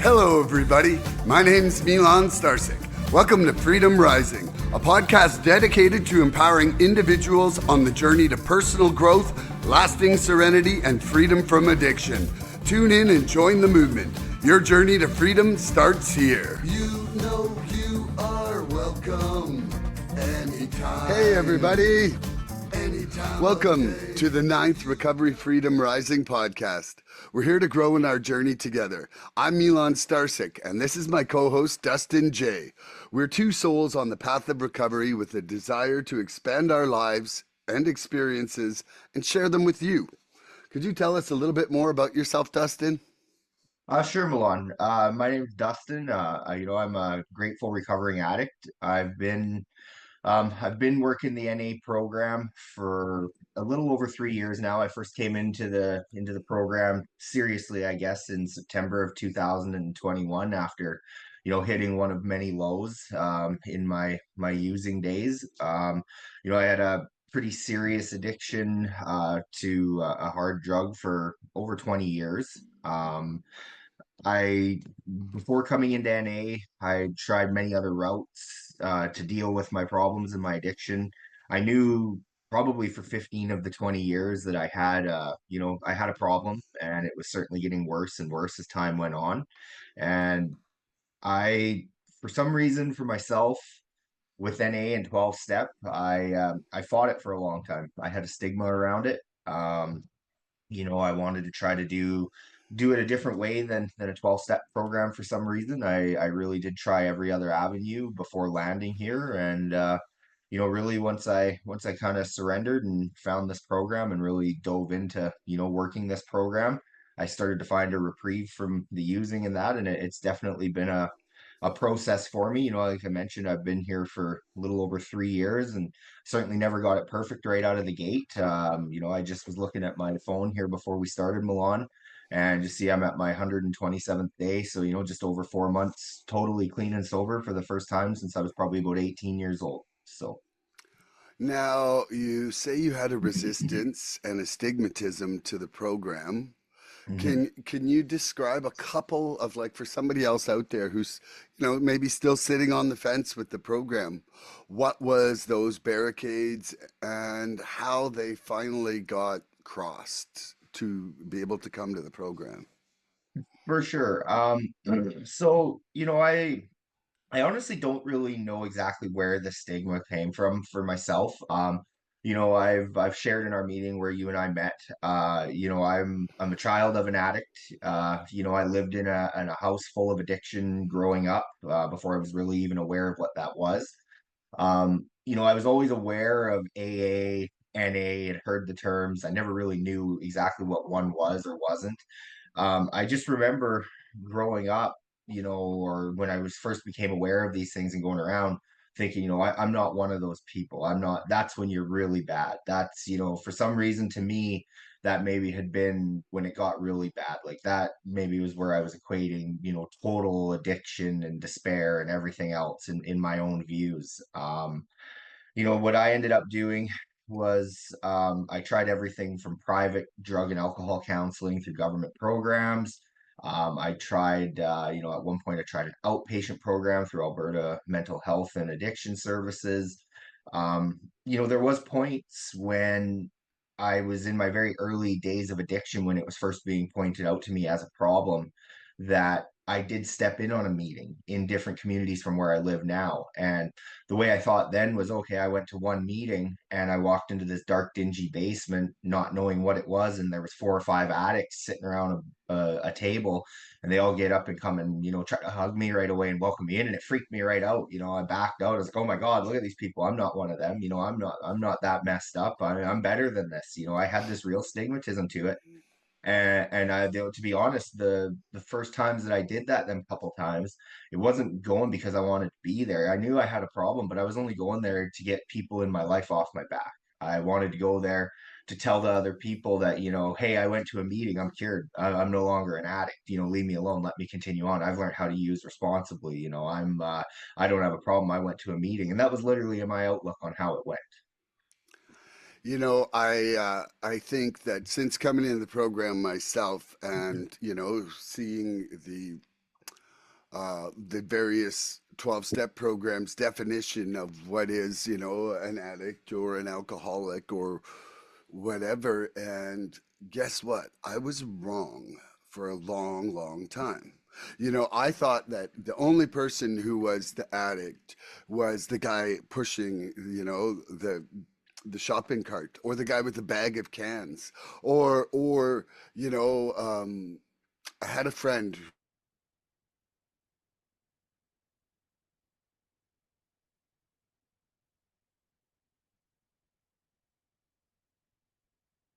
Hello, everybody. My name's Milan Starcic. Welcome to Freedom Rising, a podcast dedicated to empowering individuals on the journey to personal growth, lasting serenity, and freedom from addiction. Tune in and join the movement. Your journey to freedom starts here. You know you are welcome anytime. Hey, everybody. Welcome to the 9th Recovery Freedom Rising podcast. We're here to grow in our journey together. I'm Milan Starcic, and this is my co-host, Dustin J. We're two souls on the path of recovery with a desire to expand our lives and experiences and share them with you. Could you tell us a little bit more about yourself, Dustin? Sure, Milan. My name's Dustin. I'm a grateful recovering addict. I've been working the NA program for a little over 3 years now. I first came into the program seriously, I guess, in September of 2021 after, hitting one of many lows in my using days. I had a pretty serious addiction to a hard drug for over 20 years. I Before coming into NA, I tried many other routes to deal with my problems and my addiction. I knew probably for 15 of the 20 years that I had a problem, and it was certainly getting worse and worse as time went on. And I, for some reason, for myself, with NA and 12 step, I fought it for a long time. I had a stigma around it. I wanted to try to do it a different way than a 12-step program for some reason. I really did try every other avenue before landing here. And really once I kind of surrendered and found this program and really dove into, working this program, I started to find a reprieve from the using and that. And it's definitely been a process for me. Like I mentioned, I've been here for a little over 3 years and certainly never got it perfect right out of the gate. I just was looking at my phone here before we started, Milan, and just see I'm at my 127th day. So, just over 4 months totally clean and sober for the first time since I was probably about 18 years old. So, Now, you say you had a resistance and a stigmatism to the program. mhm. Can you describe a couple of, like, for somebody else out there who's, maybe still sitting on the fence with the program, what was those barricades and how they finally got crossed to be able to come to the program? For sure. So, I honestly don't really know exactly where the stigma came from for myself. I've shared in our meeting where you and I met. I'm a child of an addict. I lived in a house full of addiction growing up before I was really even aware of what that was. I was always aware of AA, NA, and heard the terms. I never really knew exactly what one was or wasn't. I just remember growing up, or when I was first became aware of these things and going around thinking, I'm not one of those people. I'm not, that's when you're really bad. That's, for some reason to me, that maybe had been when it got really bad. Like that maybe was where I was equating, total addiction and despair and everything else in my own views. What I ended up doing was I tried everything from private drug and alcohol counseling through government programs. I tried, at one point, I tried an outpatient program through Alberta Mental Health and Addiction Services. There was points when I was in my very early days of addiction when it was first being pointed out to me as a problem that I did step in on a meeting in different communities from where I live now. And the way I thought then was, okay, I went to one meeting and I walked into this dark, dingy basement, not knowing what it was, and there was 4 or 5 addicts sitting around a table, and they all get up and come and try to hug me right away and welcome me in, and it freaked me right out. I backed out. I was like, oh my god, look at these people. I'm not one of them. I'm not that messed up. I'm better than this. I had this real stigmatism to it. To be honest, the first times that I did that, them couple times, it wasn't going because I wanted to be there. I knew I had a problem, but I was only going there to get people in my life off my back. I wanted to go there to tell the other people that, hey, I went to a meeting, I'm cured. I'm no longer an addict. Leave me alone. Let me continue on. I've learned how to use responsibly. I don't have a problem. I went to a meeting, and that was literally my outlook on how it went. I think that since coming into the program myself and seeing the the various 12-step programs definition of what is, an addict or an alcoholic or whatever. And guess what? I was wrong for a long, long time. I thought that the only person who was the addict was the guy pushing, the shopping cart, or the guy with the bag of cans, or I had a friend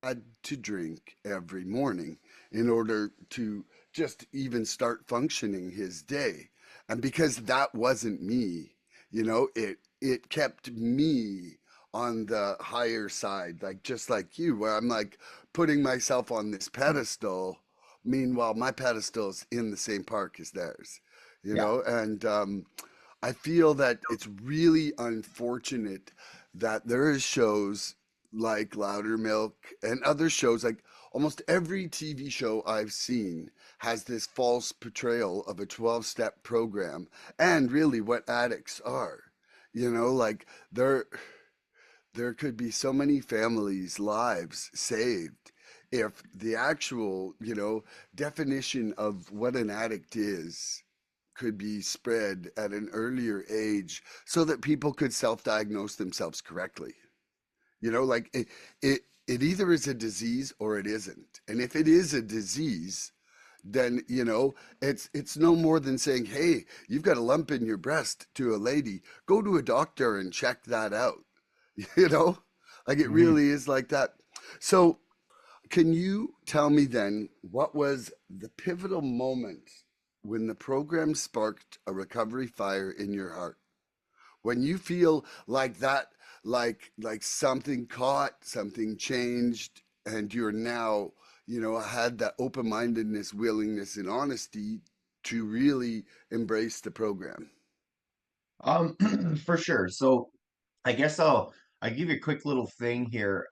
had to drink every morning in order to just even start functioning his day. And because that wasn't me, it kept me on the higher side, like just like you, where I'm like putting myself on this pedestal. Meanwhile, my pedestal is in the same park as theirs, Yeah. and I feel that it's really unfortunate that there is shows like Louder Milk and other shows, like almost every TV show I've seen has this false portrayal of a 12-step program and really what addicts are. Like there could be so many families' lives saved if the actual, definition of what an addict is could be spread at an earlier age so that people could self-diagnose themselves correctly. Like it either is a disease or it isn't. And if it is a disease, then it's no more than saying, hey, you've got a lump in your breast to a lady, go to a doctor and check that out. you know like it Mhm. really is like that. So can you tell me then what was the pivotal moment when the program sparked a recovery fire in your heart, when you feel like that, like something caught, something changed, and you're now, had that open-mindedness, willingness, and honesty to really embrace the program? Um, for sure. So I guess I give you a quick little thing here.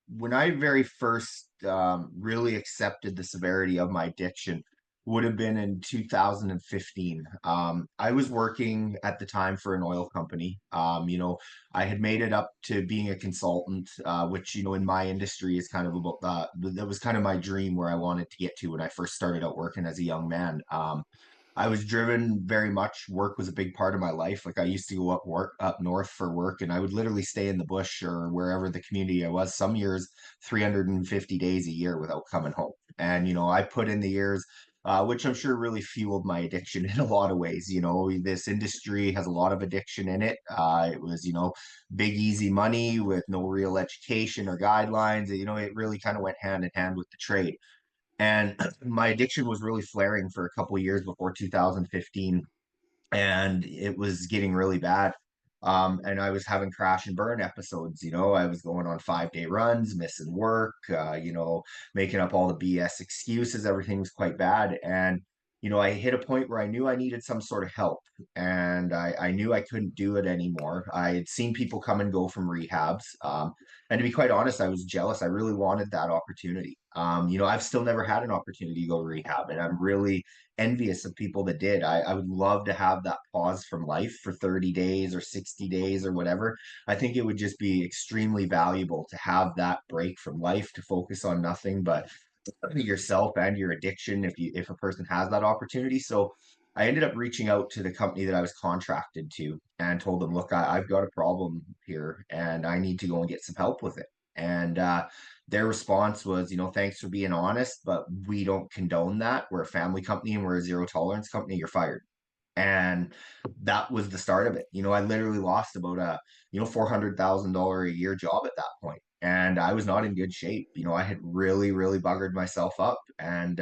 When I very first really accepted the severity of my addiction would have been in 2015. I was working at the time for an oil company. I had made it up to being a consultant, which in my industry is kind of about that was kind of my dream where I wanted to get to when I first started out working as a young man. I was driven very much. Work was a big part of my life. Like I used to go up north for work, and I would literally stay in the bush or wherever the community I was. Some years, 350 days a year without coming home. And I put in the years, which I'm sure really fueled my addiction in a lot of ways. This industry has a lot of addiction in it. It was big easy money with no real education or guidelines. It really kind of went hand in hand with the trade. And my addiction was really flaring for a couple of years before 2015, and it was getting really bad. And I was having crash and burn episodes. I was going on 5-day runs, missing work, making up all the BS excuses. Everything was quite bad. And I hit a point where I knew I needed some sort of help, and I knew I couldn't do it anymore. I had seen people come and go from rehabs. And to be quite honest, I was jealous. I really wanted that opportunity. I've still never had an opportunity to go to rehab, and I'm really envious of people that did. I would love to have that pause from life for 30 days or 60 days or whatever. I think it would just be extremely valuable to have that break from life to focus on nothing but yourself and your addiction if a person has that opportunity. So I ended up reaching out to the company that I was contracted to and told them, look, I've got a problem here and I need to go and get some help with it. And their response was, thanks for being honest, but we don't condone that. We're a family company and we're a zero tolerance company. You're fired. And that was the start of it. I literally lost about a, $400,000 a year job at that point. And I was not in good shape. I had really, really buggered myself up. And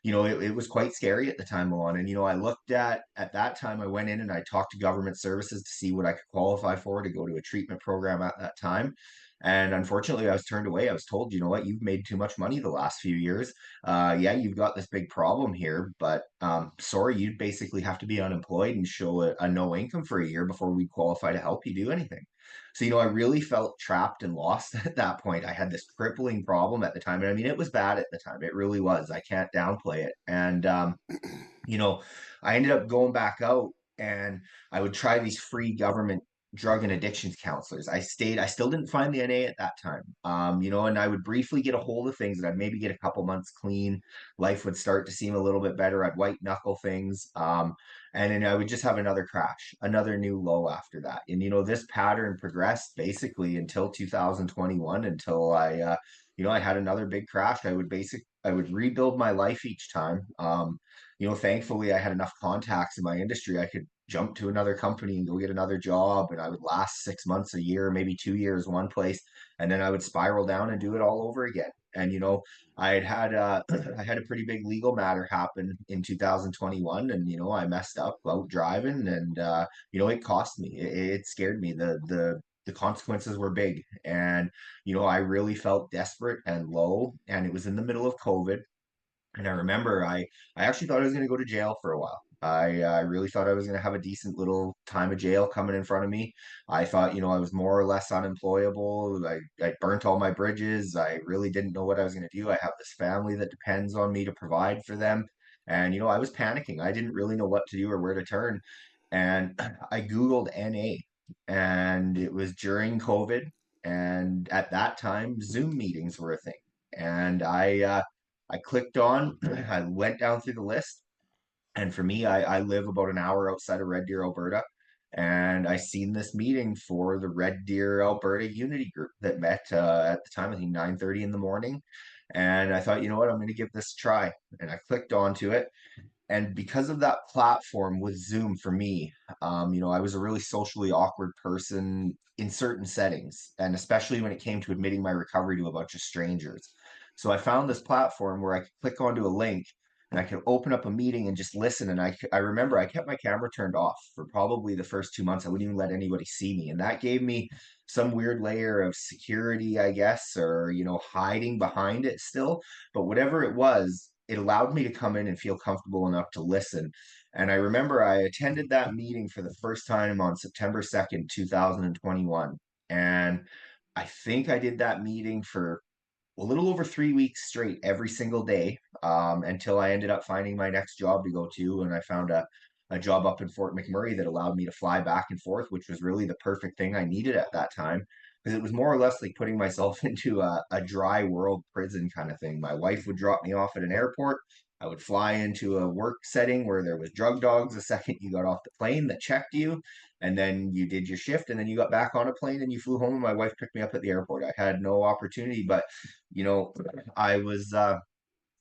it was quite scary at the time, Milan. And I looked at that time, I went in and I talked to government services to see what I could qualify for to go to a treatment program at that time. And unfortunately, I was turned away. I was told, you know what, you've made too much money the last few years. Yeah, you've got this big problem here, but sorry, you'd basically have to be unemployed and show a no income for a year before we qualify to help you do anything. So, I really felt trapped and lost at that point. I had this crippling problem at the time. And I mean, it was bad at the time. It really was. I can't downplay it. And, you know, I ended up going back out and I would try these free government drug and addictions counselors. I still didn't find the NA at that time. And I would briefly get a hold of things and I'd maybe get a couple months clean. Life would start to seem a little bit better. I'd white knuckle things. And then I would just have another crash, another new low after that. And, this pattern progressed basically until 2021, until I had another big crash. I would rebuild my life each time. Thankfully I had enough contacts in my industry. I could jump to another company and go get another job, and I would last 6 months, a year, maybe 2 years one place, and then I would spiral down and do it all over again. And I had I had a pretty big legal matter happen in 2021, and I messed up out driving, and it cost me. It scared me. The consequences were big, and I really felt desperate and low, and it was in the middle of COVID. And I remember I actually thought I was going to go to jail for a while. I really thought I was going to have a decent little time of jail coming in front of me. I thought, I was more or less unemployable. I burnt all my bridges. I really didn't know what I was going to do. I have this family that depends on me to provide for them. And, I was panicking. I didn't really know what to do or where to turn. And I Googled NA, and it was during COVID. And at that time, Zoom meetings were a thing. And I clicked on, I went down through the list. And for me, I live about an hour outside of Red Deer, Alberta. And I seen this meeting for the Red Deer, Alberta Unity Group that met at the time, I think 9:30 in the morning. And I thought, you know what, I'm going to give this a try. And I clicked onto it. And because of that platform with Zoom for me, I was a really socially awkward person in certain settings, and especially when it came to admitting my recovery to a bunch of strangers. So I found this platform where I could click onto a link and I could open up a meeting and just listen. And I remember I kept my camera turned off for probably the first 2 months. I wouldn't even let anybody see me. And that gave me some weird layer of security, I guess, or, hiding behind it still. But whatever it was, it allowed me to come in and feel comfortable enough to listen. And I remember I attended that meeting for the first time on September 2nd, 2021. And I think I did that meeting for a little over 3 weeks straight every single day, until I ended up finding my next job to go to. And I found a job up in Fort McMurray that allowed me to fly back and forth, which was really the perfect thing I needed at that time. Because it was more or less like putting myself into a dry world prison kind of thing. My wife would drop me off at an airport. I would fly into a work setting where there was drug dogs the second you got off the plane that checked you, and then you did your shift, and then you got back on a plane and you flew home, and my wife picked me up at the airport. I had no opportunity, but you know, I was uh,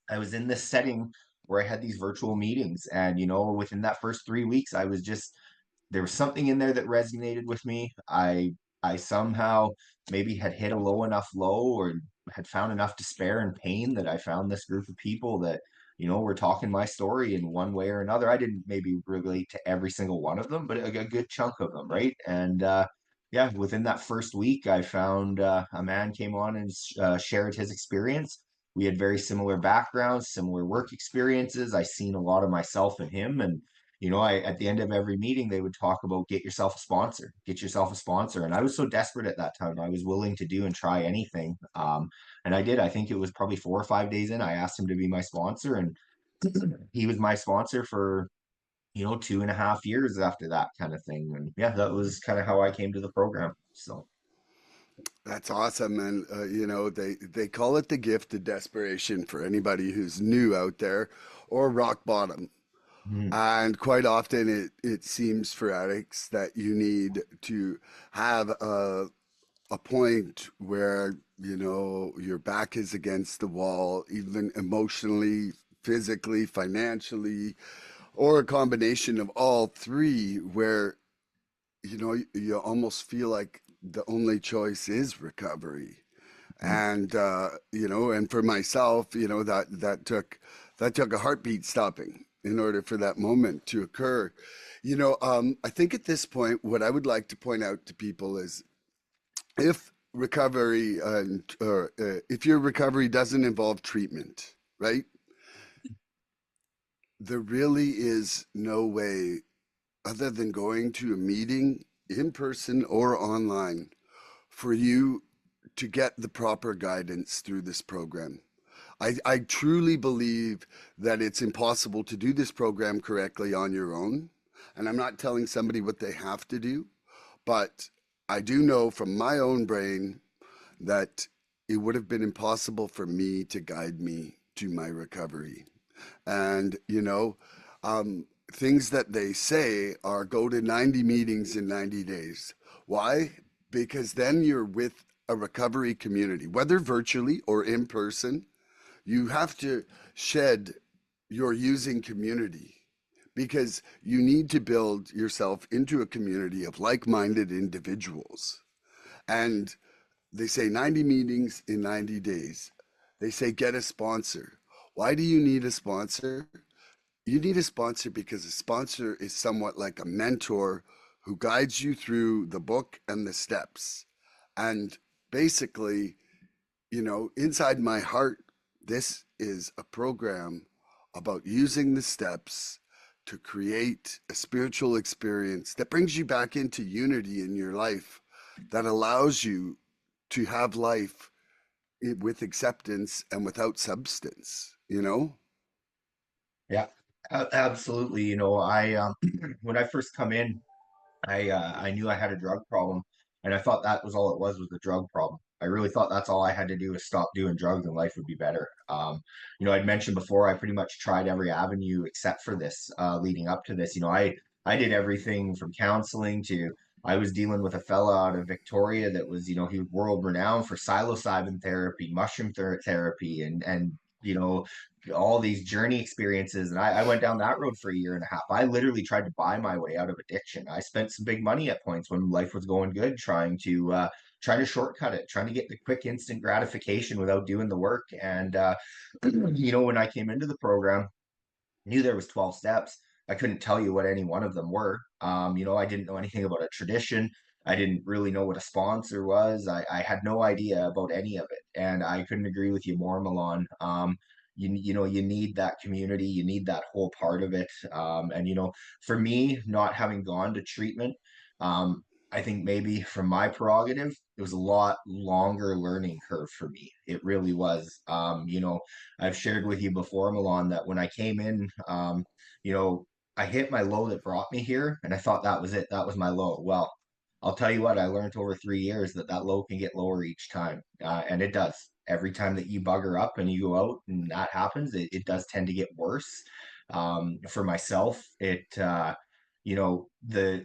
I was in this setting where I had these virtual meetings, and within that first 3 weeks, I was just there was something in there that resonated with me. I somehow maybe had hit a low enough low, or had found enough despair and pain, that I found this group of people that were talking my story in one way or another. I didn't maybe relate to every single one of them, but a good chunk of them, right? And yeah, within that first week, I found a man came on and shared his experience. We had very similar backgrounds, similar work experiences. I seen a lot of myself in him, and I at the end of every meeting they would talk about, get yourself a sponsor, get yourself a sponsor. And I was so desperate at that time, I was willing to do and try anything. And I did. I think it was probably 4 or 5 days in, I asked him to be my sponsor, and he was my sponsor for 2.5 years after that, kind of thing. And yeah, that was kind of how I came to the program. So. That's awesome, and they call it the gift of desperation for anybody who's new out there, or rock bottom. Mhm. And quite often, it seems for addicts that you need to have a point where your back is against the wall, even emotionally, physically, financially, or a combination of all three, where you almost feel like the only choice is recovery. Mhm. And for myself, that took a heartbeat stopping in order for that moment to occur. I think at this point, what I would like to point out to people is, if recovery or if your recovery doesn't involve treatment, right? There really is no way, other than going to a meeting in person or online, for you to get the proper guidance through this program. I truly believe that it's impossible to do this program correctly on your own. And I'm not telling somebody what they have to do, but I do know from my own brain that it would have been impossible for me to guide me to my recovery. And, things that they say are go to 90 meetings in 90 days. Why? Because then you're with a recovery community, whether virtually or in person. You have to shed your using community because you need to build yourself into a community of like minded individuals. And they say 90 meetings in 90 days. They say get a sponsor. Why do you need a sponsor? You need a sponsor because a sponsor is somewhat like a mentor who guides you through the book and the steps. And basically, inside my heart, this is a program about using the steps to create a spiritual experience that brings you back into unity in your life, that allows you to have life with acceptance and without substance. Yeah, absolutely. I when I first come in, I knew I had a drug problem, and I thought that was all it was a drug problem. I really thought that's all I had to do was stop doing drugs and life would be better. I'd mentioned before I pretty much tried every avenue except for this, leading up to this. I did everything from counseling to I was dealing with a fella out of Victoria that was, he was world renowned for psilocybin therapy, mushroom therapy, and all these journey experiences. And I went down that road for a year and a half. I literally tried to buy my way out of addiction. I spent some big money at points when life was going good, trying to shortcut it, trying to get the quick instant gratification without doing the work. And when I came into the program, knew there was 12 steps. I couldn't tell you what any one of them were. I didn't know anything about a tradition. I didn't really know what a sponsor was. I had no idea about any of it. And I couldn't agree with you more, Milan. You need that community. You need that whole part of it. For me, not having gone to treatment, um, I think maybe from my prerogative, it was a lot longer learning curve for me. It really was. I've shared with you before, Milan, that when I came in, you know, I hit my low that brought me here, and I thought that was it. That was my low. Well, I'll tell you what, I learned over 3 years that that low can get lower each time, and it does. Every time that you bugger up and you go out and that happens, it does tend to get worse. For myself, I've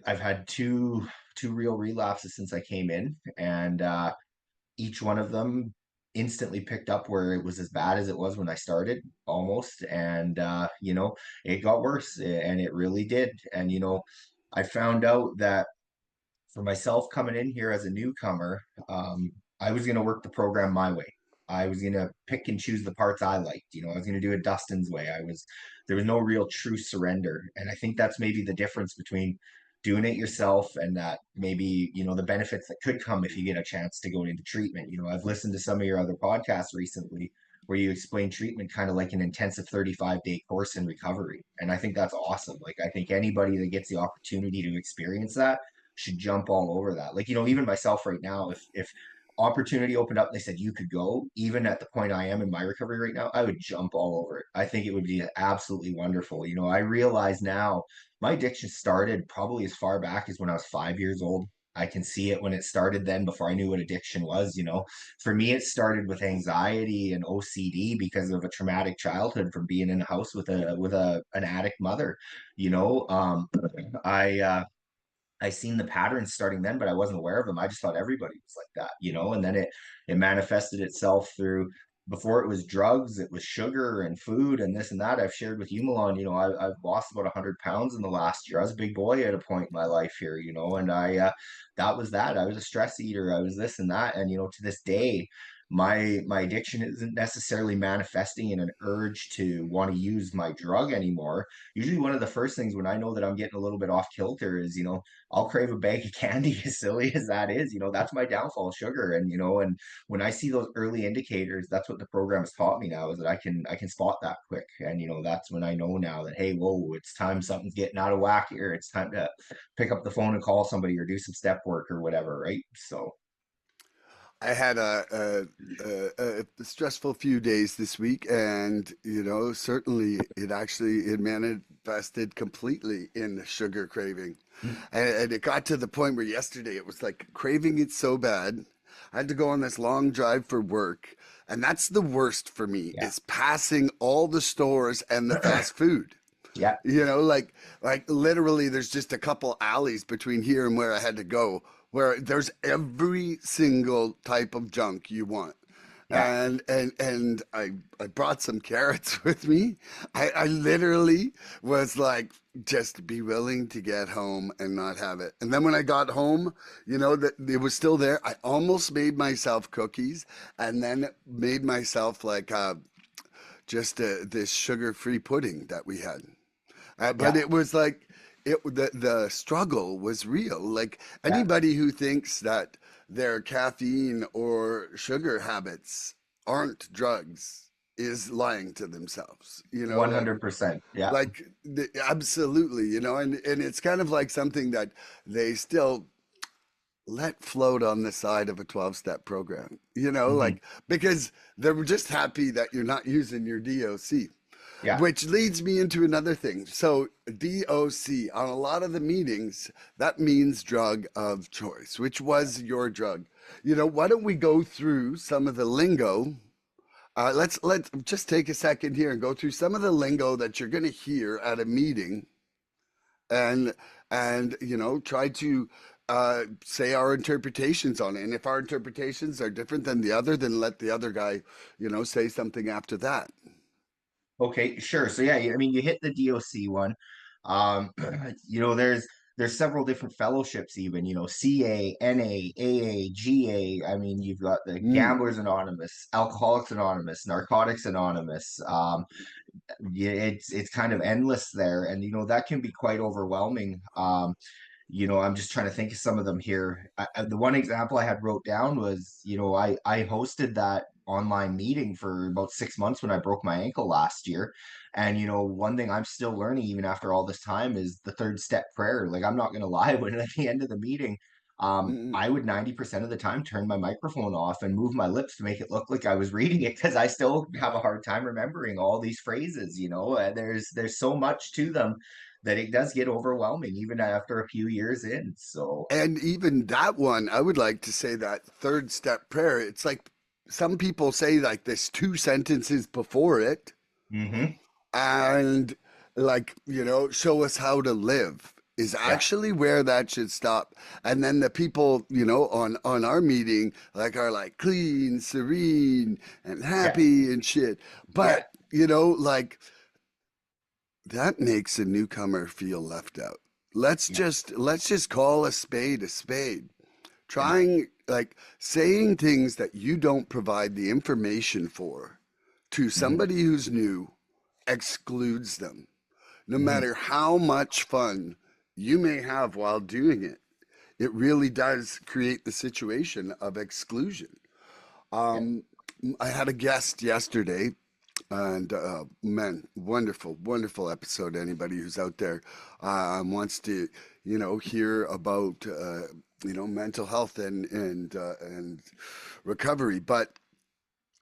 had two real relapses since I came in, and each one of them instantly picked up where it was as bad as it was when I started, almost. And it got worse, and it really did. And I found out that for myself coming in here as a newcomer, I was going to work the program my way. I was going to pick and choose the parts I liked. I was going to do it Dustin's way. There was no real true surrender. And I think that's maybe the difference between doing it yourself and that maybe, the benefits that could come if you get a chance to go into treatment. I've listened to some of your other podcasts recently where you explain treatment kind of like an intensive 35-day course in recovery. And I think that's awesome. Like, I think anybody that gets the opportunity to experience that should jump all over that. Like, even myself right now, if opportunity opened up and they said you could go, even at the point I am in my recovery right now, I would jump all over it. I think it would be absolutely wonderful. I realize now my addiction started probably as far back as when I was 5 years old. I can see it when it started then before I knew what addiction was. For me, it started with anxiety and OCD because of a traumatic childhood from being in a house with an addict mother. You know, um, I seen the patterns starting then, but I wasn't aware of them. I just thought everybody was like that, and then it manifested itself through before it was drugs, it was sugar and food and this and that. I've shared with you, Milan, I've lost about 100 pounds in the last year. I was a big boy at a point in my life here, and that was that. I was a stress eater. I was this and that. And to this day, my addiction isn't necessarily manifesting in an urge to want to use my drug anymore. Usually one of the first things when I know that I'm getting a little bit off kilter is, I'll crave a bag of candy, as silly as that is. That's my downfall, sugar. And when I see those early indicators, that's what the program has taught me now is that I can spot that quick. And that's when I know now that, hey, whoa, it's time something's getting out of whack here. It's time to pick up the phone and call somebody or do some step work or whatever, right? So I had a stressful few days this week, and certainly it manifested completely in the sugar craving, Mm. and it got to the point where yesterday it was like craving it so bad. I had to go on this long drive for work, and that's the worst for me Yeah. is passing all the stores and the fast food. Yeah. Like literally, there's just a couple alleys between here and where I had to go, where there's every single type of junk you want. Yeah. And I brought some carrots with me. I literally was like, just be willing to get home and not have it. And then when I got home, that it was still there. I almost made myself cookies, and then made myself like just this sugar-free pudding that we had. But Yeah. it was like the struggle was real. Like Yeah. anybody who thinks that their caffeine or sugar habits aren't drugs is lying to themselves. 100%. Yeah. Absolutely. And it's kind of like something that they still let float on the side of a 12-step program. Hmm. Like because they're just happy that you're not using your DOC. Yeah. Which leads me into another thing. So, DOC, on a lot of the meetings, that means drug of choice, which was your drug. Why don't we go through some of the lingo? Let's just take a second here and go through some of the lingo that you're going to hear at a meeting, and try to say our interpretations on it. And if our interpretations are different than the other, then let the other guy, say something after that. Okay, sure. So yeah, I mean, you hit the DOC one. Um, there's several different fellowships even, CA, NA, AA, GA. I mean, you've got the Mm. Gamblers Anonymous, Alcoholics Anonymous, Narcotics Anonymous. Yeah, it's kind of endless there, and that can be quite overwhelming. I'm just trying to think of some of them here. The one example I had wrote down was, I hosted that online meeting for about 6 months when I broke my ankle last year. And, one thing I'm still learning even after all this time is the third step prayer. Like, I'm not going to lie, when at the end of the meeting, Mm. I would 90% of the time turn my microphone off and move my lips to make it look like I was reading it because I still have a hard time remembering all these phrases, there's so much to them that it does get overwhelming even after a few years in. So, And even that one, I would like to say that third step prayer, it's like some people say like there's two sentences before it, hmm. and like, show us how to live is Yeah. actually where that should stop. And then the people, on our meeting are like clean, serene, and Yeah. happy and shit. Yeah. But, like that makes a newcomer feel left out. Yeah. Let's just call a spade a spade. Yeah. Trying like saying things that you don't provide the information for to Hmm. somebody who's new excludes them. No Hmm. matter how much fun you may have while doing it, it really does create the situation of exclusion. Yeah. I had a guest yesterday, and man, wonderful, wonderful episode. Anybody who's out there wants to, hear about, mental health and recovery. But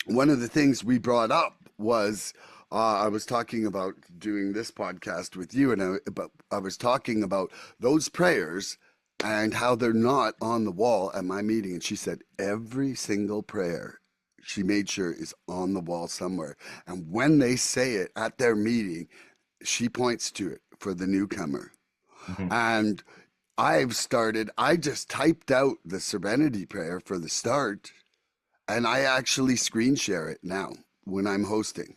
one of the things we brought up was I was talking about doing this podcast with you, and I was talking about those prayers and how they're not on the wall at my meeting. And she said every single prayer she made sure is on the wall somewhere. And when they say it at their meeting, she points to it for the newcomer. Hmm. And I just typed out the serenity prayer for the start, and I actually screen share it now when I'm hosting.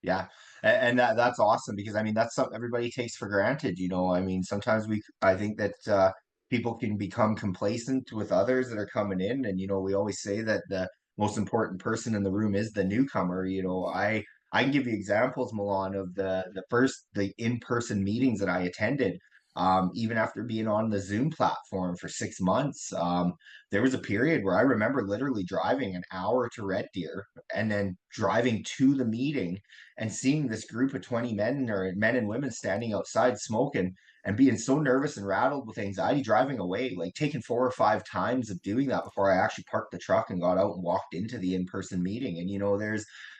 Yeah. And that's awesome because I mean that's something everybody takes for granted, I mean sometimes I think that people can become complacent with others that are coming in, and we always say that the most important person in the room is the newcomer. I can give you examples, Milan, of the in-person meetings that I attended. Even after being on the Zoom platform for 6 months, there was a period where I remember literally driving an hour to Red Deer and then driving to the meeting and seeing this group of 20 men or men and women standing outside smoking and being so nervous and rattled with anxiety driving away, like taking 4 or 5 times of doing that before I actually parked the truck and got out and walked into the in-person meeting. And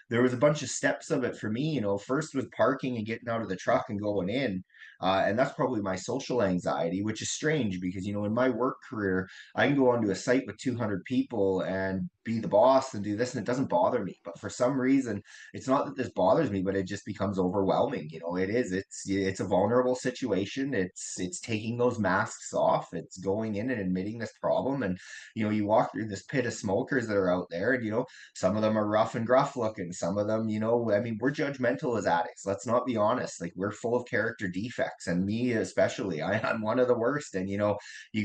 there was a bunch of steps of it for me. First was parking and getting out of the truck and going in. And that's probably my social anxiety, which is strange because, in my work career, I can go onto a site with 200 people and be the boss and do this, and it doesn't bother me. But for some reason, it's not that this bothers me, but it just becomes overwhelming. It is. It's a vulnerable situation. It's taking those masks off. It's going in and admitting this problem. And you walk through this pit of smokers that are out there, and some of them are rough and gruff looking. Some of them, I mean, we're judgmental as addicts. Let's not be honest. Like, we're full of character defects, and me especially. I'm one of the worst. And you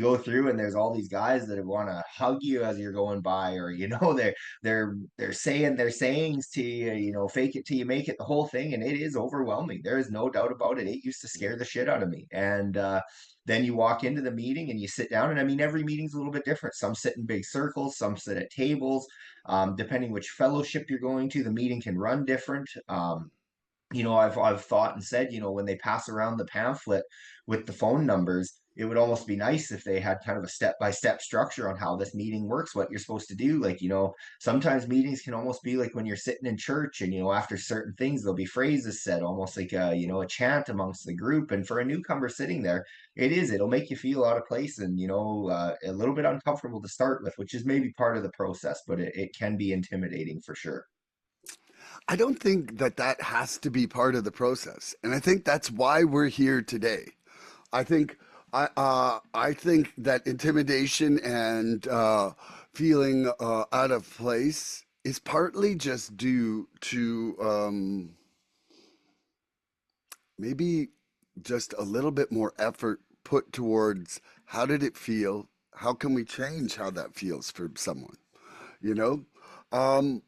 go through, and there's all these guys that want to hug you as you're going by, or they're saying their sayings to you. Fake it till you make it, the whole thing, and it is overwhelming. There is no doubt about it. It used to scare the shit out of me, and then you walk into the meeting and you sit down, and I mean, every meeting's a little bit different. Some sit in big circles, some sit at tables. Depending which fellowship you're going to, the meeting can run different. I've thought and said, when they pass around the pamphlet with the phone numbers, it would almost be nice if they had kind of a step-by-step structure on how this meeting works, what you're supposed to do. Like, sometimes meetings can almost be like when you're sitting in church and, after certain things, there'll be phrases said, almost like a chant amongst the group. And for a newcomer sitting there, it'll make you feel out of place and, a little bit uncomfortable to start with, which is maybe part of the process, but it can be intimidating for sure. I don't think that that has to be part of the process, and I think that's why we're here today. I think I think that intimidation and feeling out of place is partly just due to maybe just a little bit more effort put towards how did it feel? How can we change how that feels for someone? You know, um,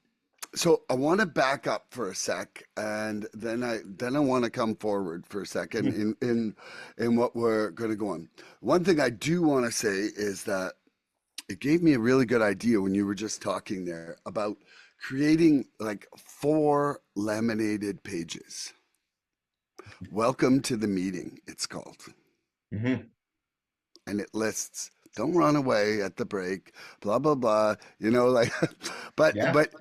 so I want to back up for a sec, and then I want to come forward for a second in what we're going to go on. One thing I do want to say is that it gave me a really good idea when you were just talking there about creating like 4 laminated pages. Welcome to the meeting, it's called, Hmm. and it lists. Don't run away at the break, blah blah blah. Like, but Yeah. but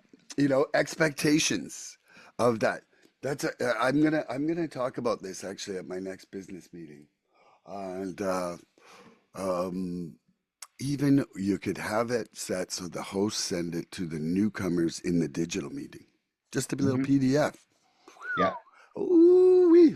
expectations of that. I'm gonna talk about this actually at my next business meeting, and um, even you could have it set so the host send it to the newcomers in the digital meeting, just a little Hmm. PDF. Yeah. Ooh wee.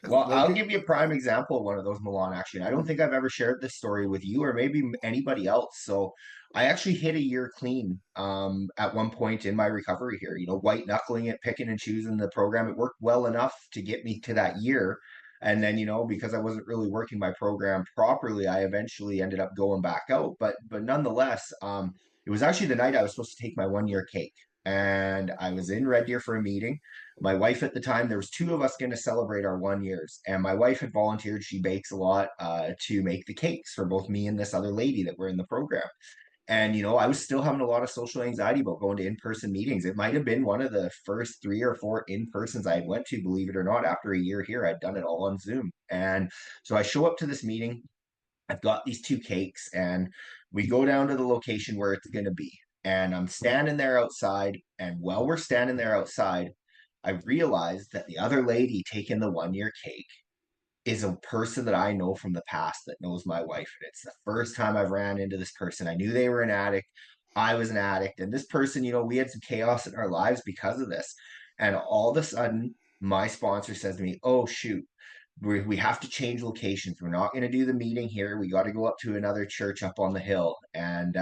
Well, I'll Okay. give you a prime example of one of those, Milan. Actually, I don't think I've ever shared this story with you or maybe anybody else. So, I actually hit a year clean at one point in my recovery here. White knuckling it, picking and choosing the program. It worked well enough to get me to that year. And then, because I wasn't really working my program properly, I eventually ended up going back out. But nonetheless, it was actually the night I was supposed to take my 1 year cake, and I was in Red Deer for a meeting. My wife at the time, there was two of us going to celebrate our 1 years, and my wife had volunteered. She bakes a lot to make the cakes for both me and this other lady that were in the program. And I was still having a lot of social anxiety about going to in-person meetings. It might have been one of the first 3 or 4 in-persons I had went to, believe it or not. After a year here, I'd done it all on Zoom. And so I show up to this meeting. I've got these two cakes, and we go down to the location where it's going to be. And I'm standing there outside. And while we're standing there outside, I realized that the other lady taking the 1 year cake is a person that I know from the past that knows my wife. And it's the first time I've ran into this person. I knew they were an addict. I was an addict. And this person, we had some chaos in our lives because of this. And all of a sudden, my sponsor says to me, "Oh, shoot, we have to change locations. We're not going to do the meeting here. We got to go up to another church up on the hill, and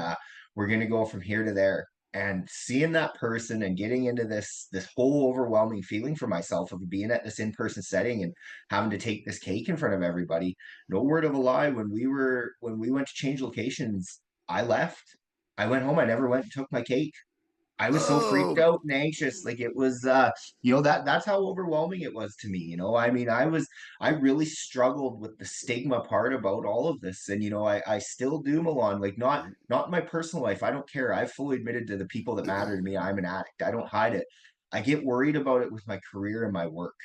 we're going to go from here to there." And seeing that person and getting into this whole overwhelming feeling for myself of being at this in-person setting and having to take this cake in front of everybody. No word of a lie. When we went to change locations, I left. I went home. I never went and took my cake. I was so freaked Oh, out and anxious. Like it was, that's how overwhelming it was to me. I mean, I really struggled with the stigma part about all of this. And, I still do, Milan, like not in my personal life. I don't care. I've fully admitted to the people that matter to me, I'm an addict. I don't hide it. I get worried about it with my career and my work.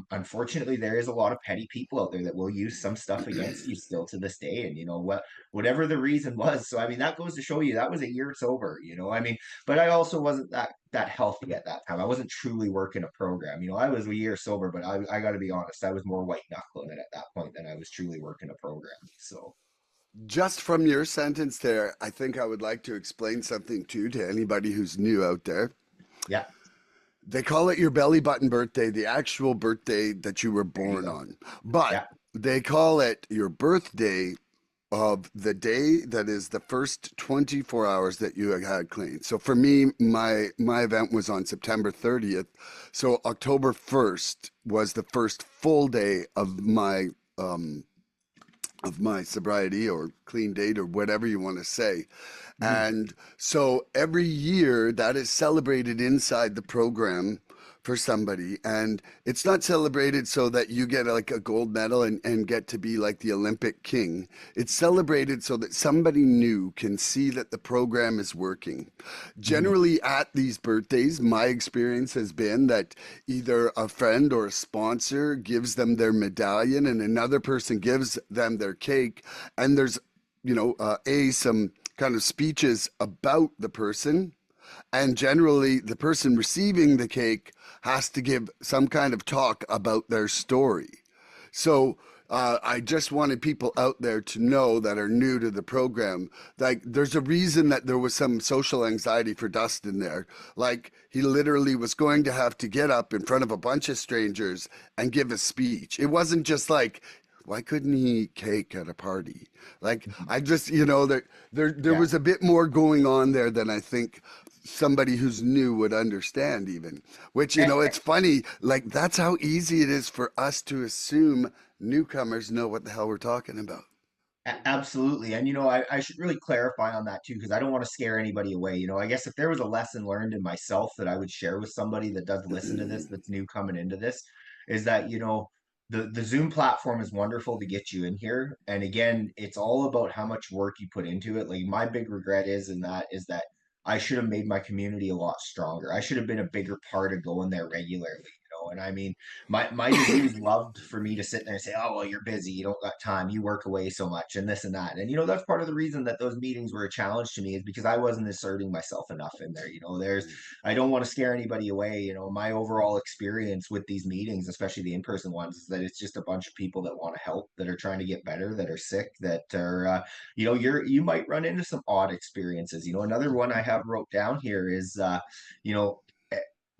Unfortunately, there is a lot of petty people out there that will use some stuff against you still to this day. And whatever the reason was. So I mean, that goes to show you that was a year sober. I mean, but I also wasn't that healthy at that time. I wasn't truly working a program. I was a year sober, but I got to be honest, I was more white knuckling it at that point than I was truly working a program. So just from your sentence there, I think I would like to explain something too to anybody who's new out there. yeah, They call it your belly button birthday, the actual birthday that you were there you born go. on. But Yeah. they call it your birthday of the day that is the first 24 hours that you had clean. So for me, my event was on September 30th. So October 1st was the first full day of my sobriety or clean date or whatever you want to say. Mm, And so every year that is celebrated inside the program for somebody. And it's not celebrated so that you get like a gold medal and get to be like the Olympic king. It's celebrated so that somebody new can see that the program is working. mm, Generally, at these birthdays, my experience has been that either a friend or a sponsor gives them their medallion and another person gives them their cake. And there's, some kind of speeches about the person. And generally, the person receiving the cake has to give some kind of talk about their story. So I just wanted people out there to know that are new to the program. Like, there's a reason that there was some social anxiety for Dustin there. Like, he literally was going to have to get up in front of a bunch of strangers and give a speech. It wasn't just like, why couldn't he eat cake at a party? Like, mm. I just, there Yeah. was a bit more going on there than I think somebody who's new would understand even, which, it's funny, like that's how easy it is for us to assume newcomers know what the hell we're talking about. Absolutely. And, I should really clarify on that too, because I don't want to scare anybody away. I guess if there was a lesson learned in myself that I would share with somebody that does listen to this, that's new coming into this, is that, the Zoom platform is wonderful to get you in here. And again, it's all about how much work you put into it. Like my big regret is that I should have made my community a lot stronger. I should have been a bigger part of going there regularly. And I mean, my disease loved for me to sit there and say, "Oh, well, you're busy. You don't got time. You work away so much, and this and that." And that's part of the reason that those meetings were a challenge to me is because I wasn't asserting myself enough in there. I don't want to scare anybody away. My overall experience with these meetings, especially the in-person ones, is that it's just a bunch of people that want to help, that are trying to get better, that are sick, that are, you might run into some odd experiences. Another one I have wrote down here is, you know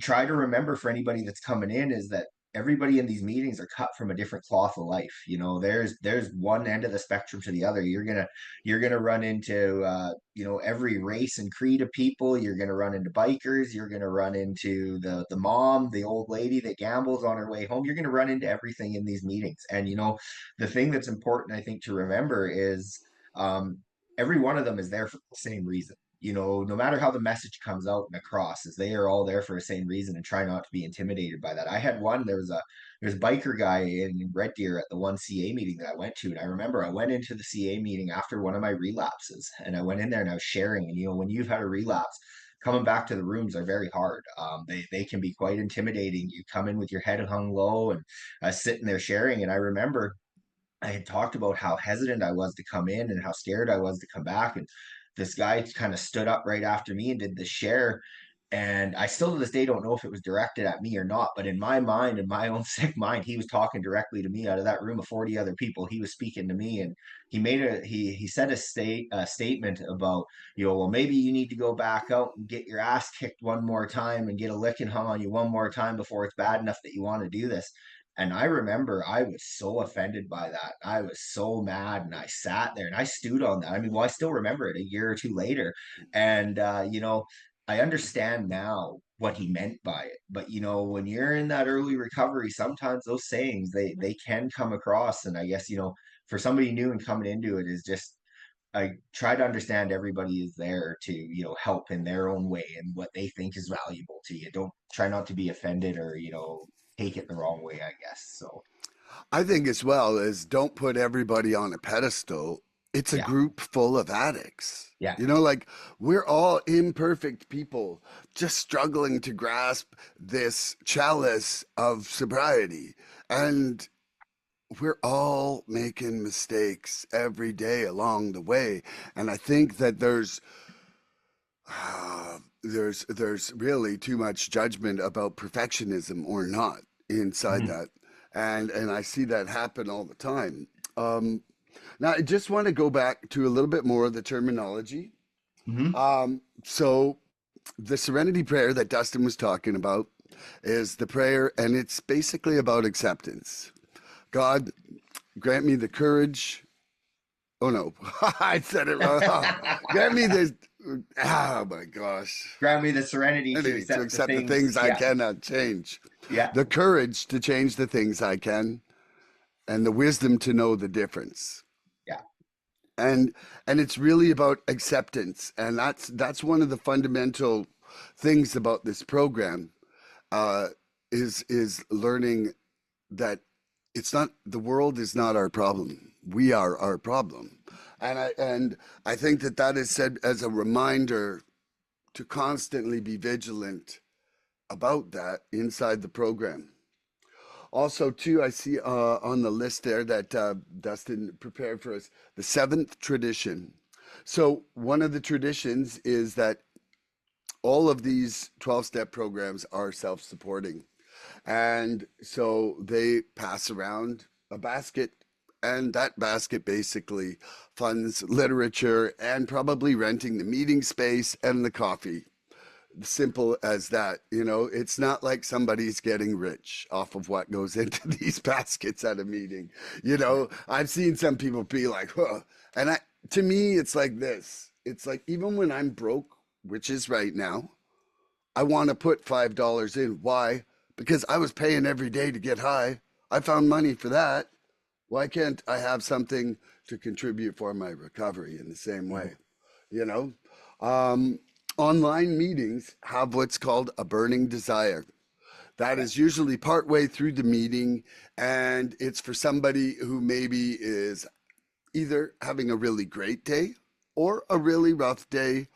try to remember for anybody that's coming in is that everybody in these meetings are cut from a different cloth of life. There's one end of the spectrum to the other. You're gonna run into every race and creed of people. You're gonna run into bikers. You're gonna run into the mom, the old lady that gambles on her way home. You're gonna run into everything in these meetings. And the thing that's important, I think, to remember is um, every one of them is there for the same reason. No matter how the message comes out and across, is they are all there for the same reason, and try not to be intimidated by that. I had one, there's a biker guy in Red Deer at the one CA meeting that I went to. And I remember I went into the CA meeting after one of my relapses, and I went in there and I was sharing. And when you've had a relapse, coming back to the rooms are very hard. They can be quite intimidating. You come in with your head hung low and sitting there sharing. And I remember I had talked about how hesitant I was to come in and how scared I was to come back. And this guy kind of stood up right after me and did the share. And I still to this day don't know if it was directed at me or not. But in my mind, in my own sick mind, he was talking directly to me out of that room of 40 other people. He was speaking to me, and he said a statement about, well, maybe you need to go back out and get your ass kicked one more time and get a licking hung on you one more time before it's bad enough that you want to do this. And I remember I was so offended by that. I was so mad, and I sat there and I stewed on that. I mean, well, I still remember it a year or two later. And, I understand now what he meant by it. But, when you're in that early recovery, sometimes those sayings, they can come across. And I guess, for somebody new and coming into it is just, I try to understand everybody is there to, help in their own way and what they think is valuable to you. Don't try not to be offended or, take it the wrong way, I guess. So, I think as well as don't put everybody on a pedestal. It's a yeah, group full of addicts. yeah, You know, like we're all imperfect people just struggling to grasp this chalice of sobriety. And we're all making mistakes every day along the way. And I think that there's really too much judgment about perfectionism or not inside hmm that, and I see that happen all the time. Now I just want to go back to a little bit more of the terminology. hmm So the serenity prayer that Dustin was talking about is the prayer, and it's basically about acceptance. God, grant me the courage. Oh no, I said it wrong. Oh, grant me the. Oh my gosh. Grant me the serenity to Ready to accept the accept the things. things I Yeah, cannot change, yeah, the courage to change the things I can, and the wisdom to know the difference. yeah, And it's really about acceptance, and that's one of the fundamental things about this program, uh, is learning that it's not the world is not our problem. We are our problem, and I think that that is said as a reminder to constantly be vigilant about that inside the program. Also, too, I see on the list there that Dustin prepared for us the seventh tradition. So, one of the traditions is that all of these 12-step programs are self supporting. And so they pass around a basket, and that basket basically funds literature and probably renting the meeting space and the coffee. Simple as that. You know, it's not like somebody's getting rich off of what goes into these baskets at a meeting. You yeah, know, I've seen some people be like, huh. And to me, it's like this. It's like even when I'm broke, which is right now, I want to put $5 in. Why? Because I was paying every day to get high. I found money for that. Why can't I have something to contribute for my recovery in the same mhm, way? You know, um, online meetings have what's called a burning desire. That yeah, is usually partway through the meeting, and it's for somebody who maybe is either having a really great day or a really rough day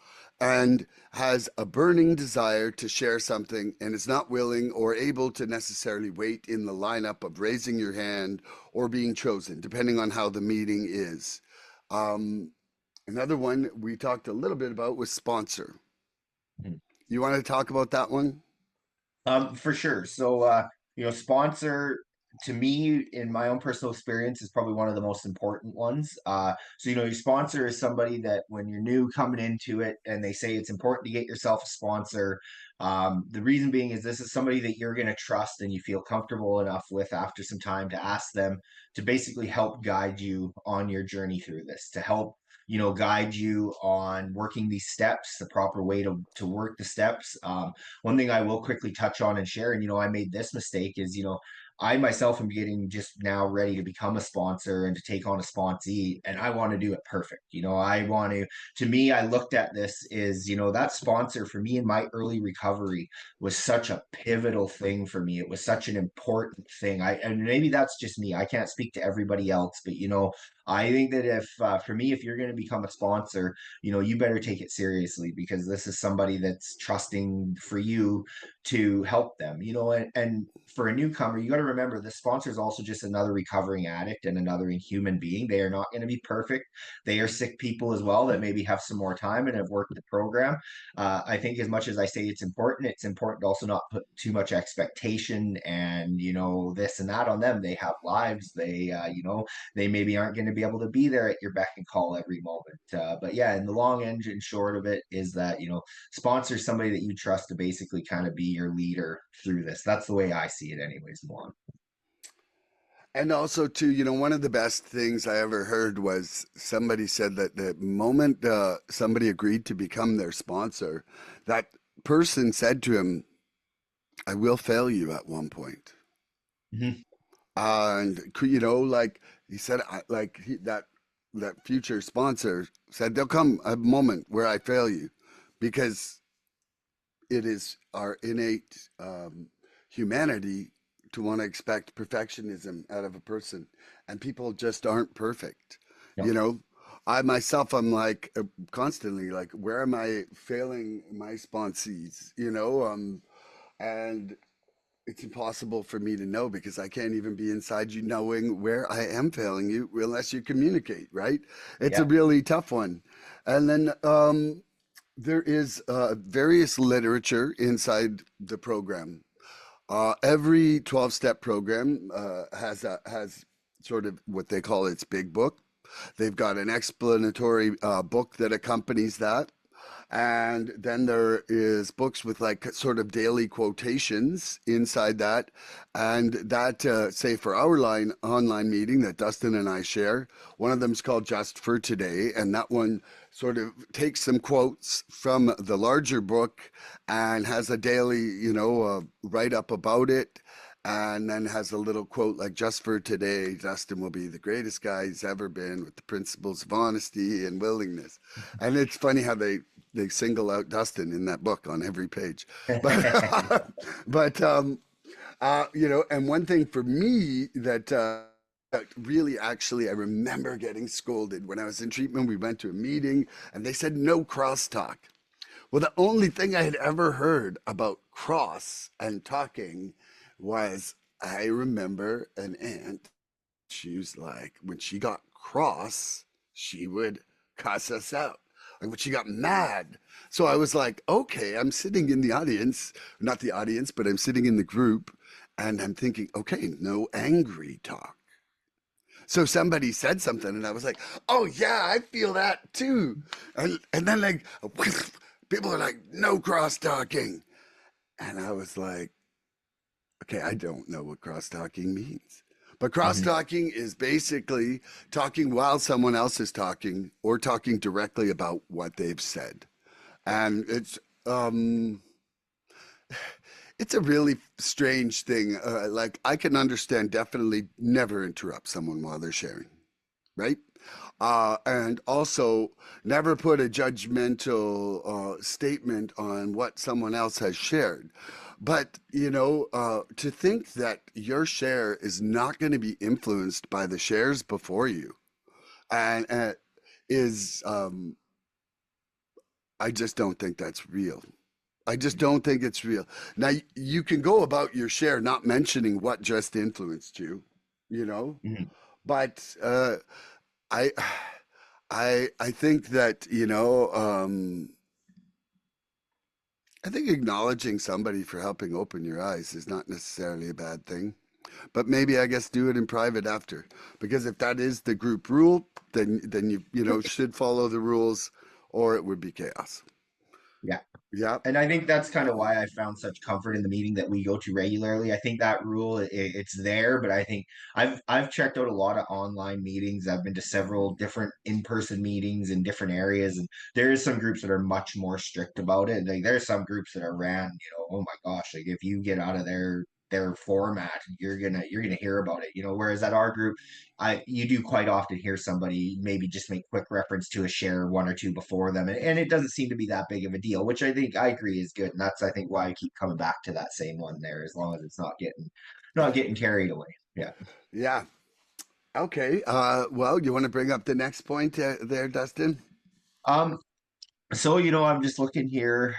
and has a burning desire to share something and is not willing or able to necessarily wait in the lineup of raising your hand or being chosen, depending on how the meeting is. Um, Another one we talked a little bit about was sponsor. mhm. You want to talk about that one? For sure. So, sponsor to me, in my own personal experience, is probably one of the most important ones. So, your sponsor is somebody that when you're new coming into it and they say it's important to get yourself a sponsor, the reason being is this is somebody that you're going to trust and you feel comfortable enough with after some time to ask them to basically help guide you on your journey through this, to help guide you on working these steps, the proper way to work the steps. One thing I will quickly touch on and share, and I made this mistake is, I myself am getting just now ready to become a sponsor and to take on a sponsee, and I want to do it perfect. I want to me, I looked at this is, that sponsor for me in my early recovery was such a pivotal thing for me. It was such an important thing. And maybe that's just me. I can't speak to everybody else, but I think that if for me, if you're going to become a sponsor, you better take it seriously because this is somebody that's trusting for you to help them, and for a newcomer, you got to remember the sponsor is also just another recovering addict and another human being. They are not going to be perfect. They are sick people as well that maybe have some more time and have worked the program. I think as much as I say it's important to also not put too much expectation and, this and that on them. They have lives. They maybe aren't going to be able to be there at your beck and call every moment. But yeah, in the long end and short of it is that, sponsor somebody that you trust to basically kind of be your leader through this. That's the way I see it, anyways, Milan. And also, too, you know, one of the best things I ever heard was somebody said that the moment somebody agreed to become their sponsor, that person said to him, I will fail you at one point. Mhm. And, you know, like he said, that. that future sponsor said there'll come a moment where I fail you, because it is our innate humanity to want to expect perfectionism out of a person, and people just aren't perfect. Yep. You know, I myself, I'm like constantly like, where am I failing my sponsees? And it's impossible for me to know because I can't even be inside you knowing where I am failing you unless you communicate, right? It's a Yeah. really tough one. And then there is various literature inside the program. Every 12-step program has sort of what they call its big book. They've got an explanatory book that accompanies that. And then there is books with like sort of daily quotations inside that. And that, say, for our online meeting that Dustin and I share, one of them is called Just for Today. And that one sort of takes some quotes from the larger book and has a daily, write up about it, and then has a little quote like, just for today, Dustin will be the greatest guy he's ever been with the principles of honesty and willingness. And it's funny how they single out Dustin in that book on every page. But, and one thing for me that really actually, I remember getting scolded when I was in treatment. We went to a meeting and they said no crosstalk. Well, the only thing I had ever heard about cross and talking was, I remember an aunt, she was like, when she got cross, she would cuss us out. Like when she got mad. So I was like, okay, I'm sitting in the audience, not the audience, but I'm sitting in the group and I'm thinking, okay, no angry talk. So somebody said something and I was like, oh yeah, I feel that too. And then like people are like, no cross talking. And I was like, okay, I don't know what cross talking means. But cross Mhm. talking is basically talking while someone else is talking or talking directly about what they've said. Yeah. And um, it's a really strange thing. Like I can understand definitely never interrupt someone while they're sharing, right? And also never put a judgmental statement on what someone else has shared. But, to think that your share is not going to be influenced by the shares before you and is, I just don't think that's real. I just don't think it's real. Now, you can go about your share not mentioning what just influenced you, you know, Mhm. but I I think that I think acknowledging somebody for helping open your eyes is not necessarily a bad thing. But maybe I guess do it in private after, because if that is the group rule, then you should follow the rules, or it would be chaos. Yeah. Yeah. And I think that's kind of why I found such comfort in the meeting that we go to regularly. I think that rule it's there, but I think I've checked out a lot of online meetings. I've been to several different in-person meetings in different areas, and there is some groups that are much more strict about it. Like there's some groups that are ran, oh my gosh, like if you get out of their format, you're gonna hear about it. Whereas at our group, you do quite often hear somebody maybe just make quick reference to a share one or two before them, and it doesn't seem to be that big of a deal, which I think I agree is good, and that's I think why I keep coming back to that same one there, as long as it's not getting carried away. Yeah. Yeah. Okay. Well, you want to bring up the next point there, Dustin? Um. So I'm just looking here.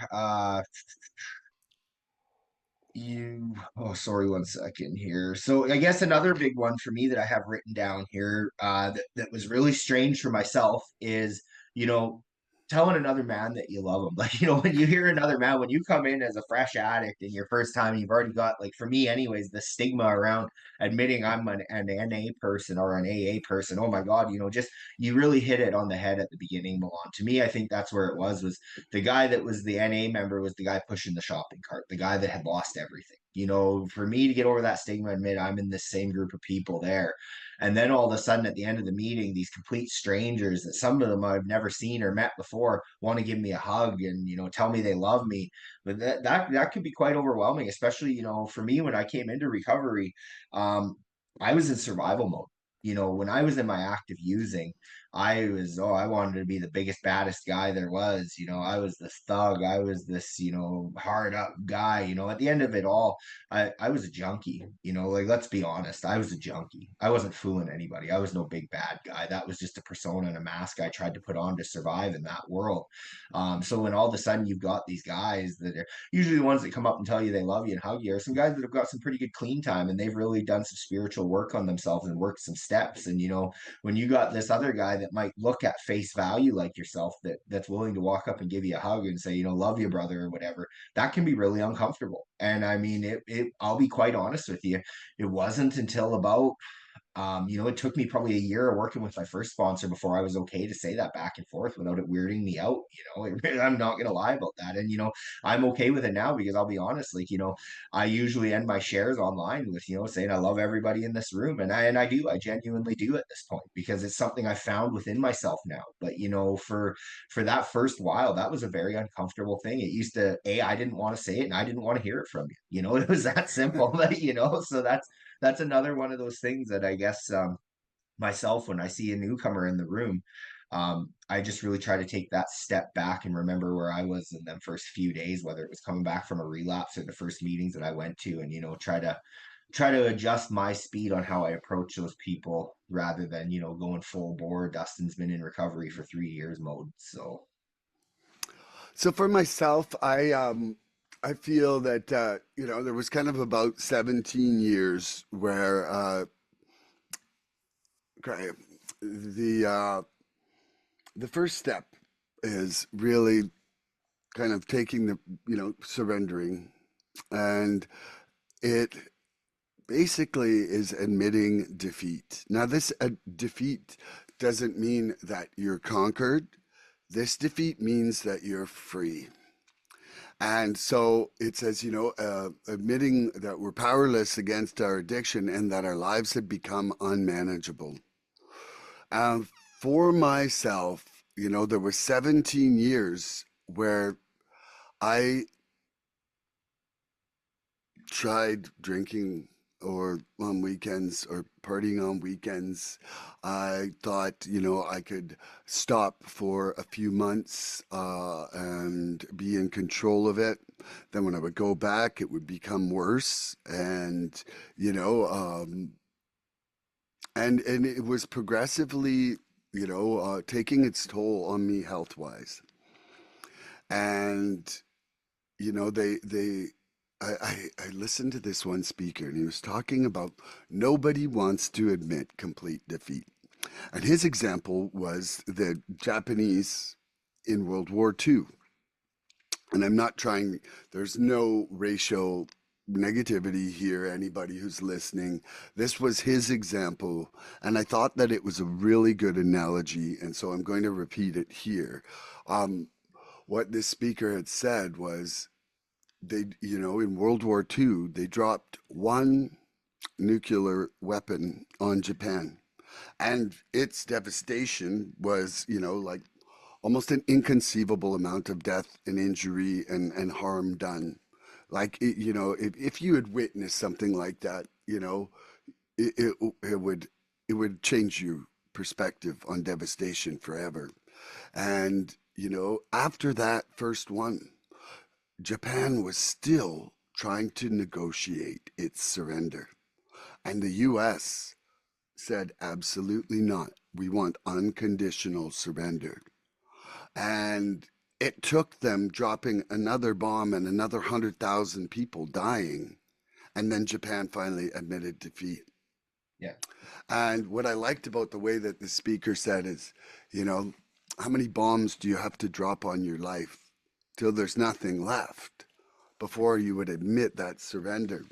Oh, sorry, one second here. So I guess another big one for me that I have written down here, that was really strange for myself is, you know, telling another man that you love him. Like, when you hear another man, when you come in as a fresh addict and your first time, you've already got, like, for me anyways, the stigma around admitting I'm an NA person or an AA person. Oh my God, just you really hit it on the head at the beginning, Milan. To me, I think that's where it was the guy that was the NA member was the guy pushing the shopping cart, the guy that had lost everything. For me to get over that stigma, admit I'm in the same group of people there. And then all of a sudden at the end of the meeting, these complete strangers that some of them I've never seen or met before want to give me a hug and, tell me they love me. But that could be quite overwhelming, especially, for me when I came into recovery, I was in survival mode. When I was in my active using, I wanted to be the biggest, baddest guy there was. I was this thug. I was this, hard up guy. At the end of it all, I was a junkie. Like, let's be honest, I was a junkie. I wasn't fooling anybody. I was no big bad guy. That was just a persona and a mask I tried to put on to survive in that world. So when all of a sudden you've got these guys that are usually the ones that come up and tell you they love you and hug you are some guys that have got some pretty good clean time, and they've really done some spiritual work on themselves and worked some steps. And when you got this other guy that might look at face value like yourself, that's willing to walk up and give you a hug and say, love you, brother, or whatever, that can be really uncomfortable. And I mean, I'll be quite honest with you, it wasn't until about it took me probably a year of working with my first sponsor before I was okay to say that back and forth without it weirding me out. I'm not gonna lie about that. And I'm okay with it now, because I'll be honest, like, I usually end my shares online with, saying I love everybody in this room. And I do, I genuinely do at this point, because it's something I found within myself now. But for that first while, that was a very uncomfortable thing. It used to, I didn't want to say it, and I didn't want to hear it from you. It was that simple. So that's another one of those things that I guess, myself, when I see a newcomer in the room, I just really try to take that step back and remember where I was in them first few days, whether it was coming back from a relapse or the first meetings that I went to, and try to adjust my speed on how I approach those people, rather than going full bore. Dustin's been in recovery for 3 years mode. So for myself, I feel that there was kind of about 17 years where okay, the first step is really kind of taking the surrendering, and it basically is admitting defeat. Now, this defeat doesn't mean that you're conquered. This defeat means that you're free. And so it says, admitting that we're powerless against our addiction and that our lives have become unmanageable. Um, for myself, there were 17 years where I tried drinking or on weekends or partying on weekends. I thought, I could stop for a few months and be in control of it. Then when I would go back, it would become worse. You know, um, and it was progressively, taking its toll on me health wise. And they I listened to this one speaker, and he was talking about nobody wants to admit complete defeat. And his example was the Japanese in World War II. And I'm not trying, there's no racial negativity here, anybody who's listening. This was his example, and I thought that it was a really good analogy, and so I'm going to repeat it here. Um, what this speaker had said was, in World War II, they dropped one nuclear weapon on Japan, and its devastation was, like almost an inconceivable amount of death and injury and harm done. Like, if you had witnessed something like that, it, it, it would change your perspective on devastation forever. And, after that first one, Japan was still trying to negotiate its surrender. And the US said, absolutely not. We want unconditional surrender. And it took them dropping another bomb and another 100,000 people dying. And then Japan finally admitted defeat. Yeah. And what I liked about the way that the speaker said is, how many bombs do you have to drop on your life till there's nothing left before you would admit that surrender?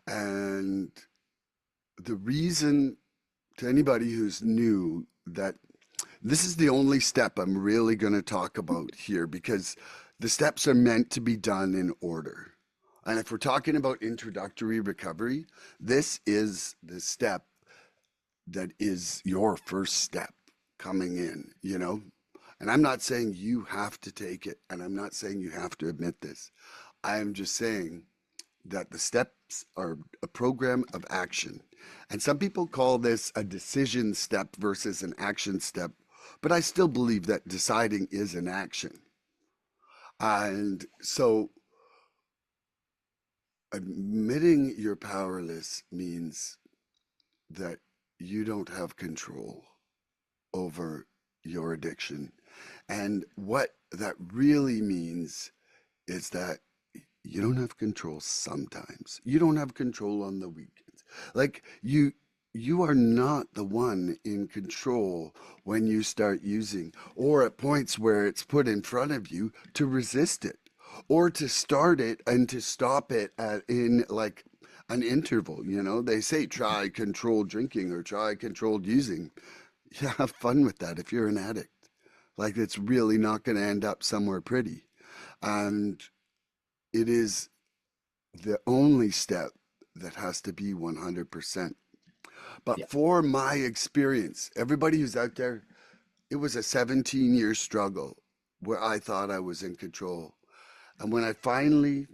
And the reason, to anybody who's new, that this is the only step I'm really going to talk about here, because the steps are meant to be done in order. And if we're talking about introductory recovery, this is the step that is your first step coming in. And I'm not saying you have to take it, and I'm not saying you have to admit this. I am just saying that the steps steps are a program of action. And some people call this a decision step versus an action step, but I still believe that deciding is an action. And so admitting you're powerless means that you don't have control over your addiction. And what that really means is that you don't have control sometimes. You don't have control on the weekends. Like you are not the one in control when you start using, or at points where it's put in front of you to resist it, or to start it and to stop it in like an interval. You know, they say try controlled drinking or try controlled using. Yeah, have fun with that if you're an addict. Like it's really not going to end up somewhere pretty. And it is the only step that has to be 100%. But Yeah. for my experience, everybody who's out there, it was a 17-year struggle where I thought I was in control. And when I finally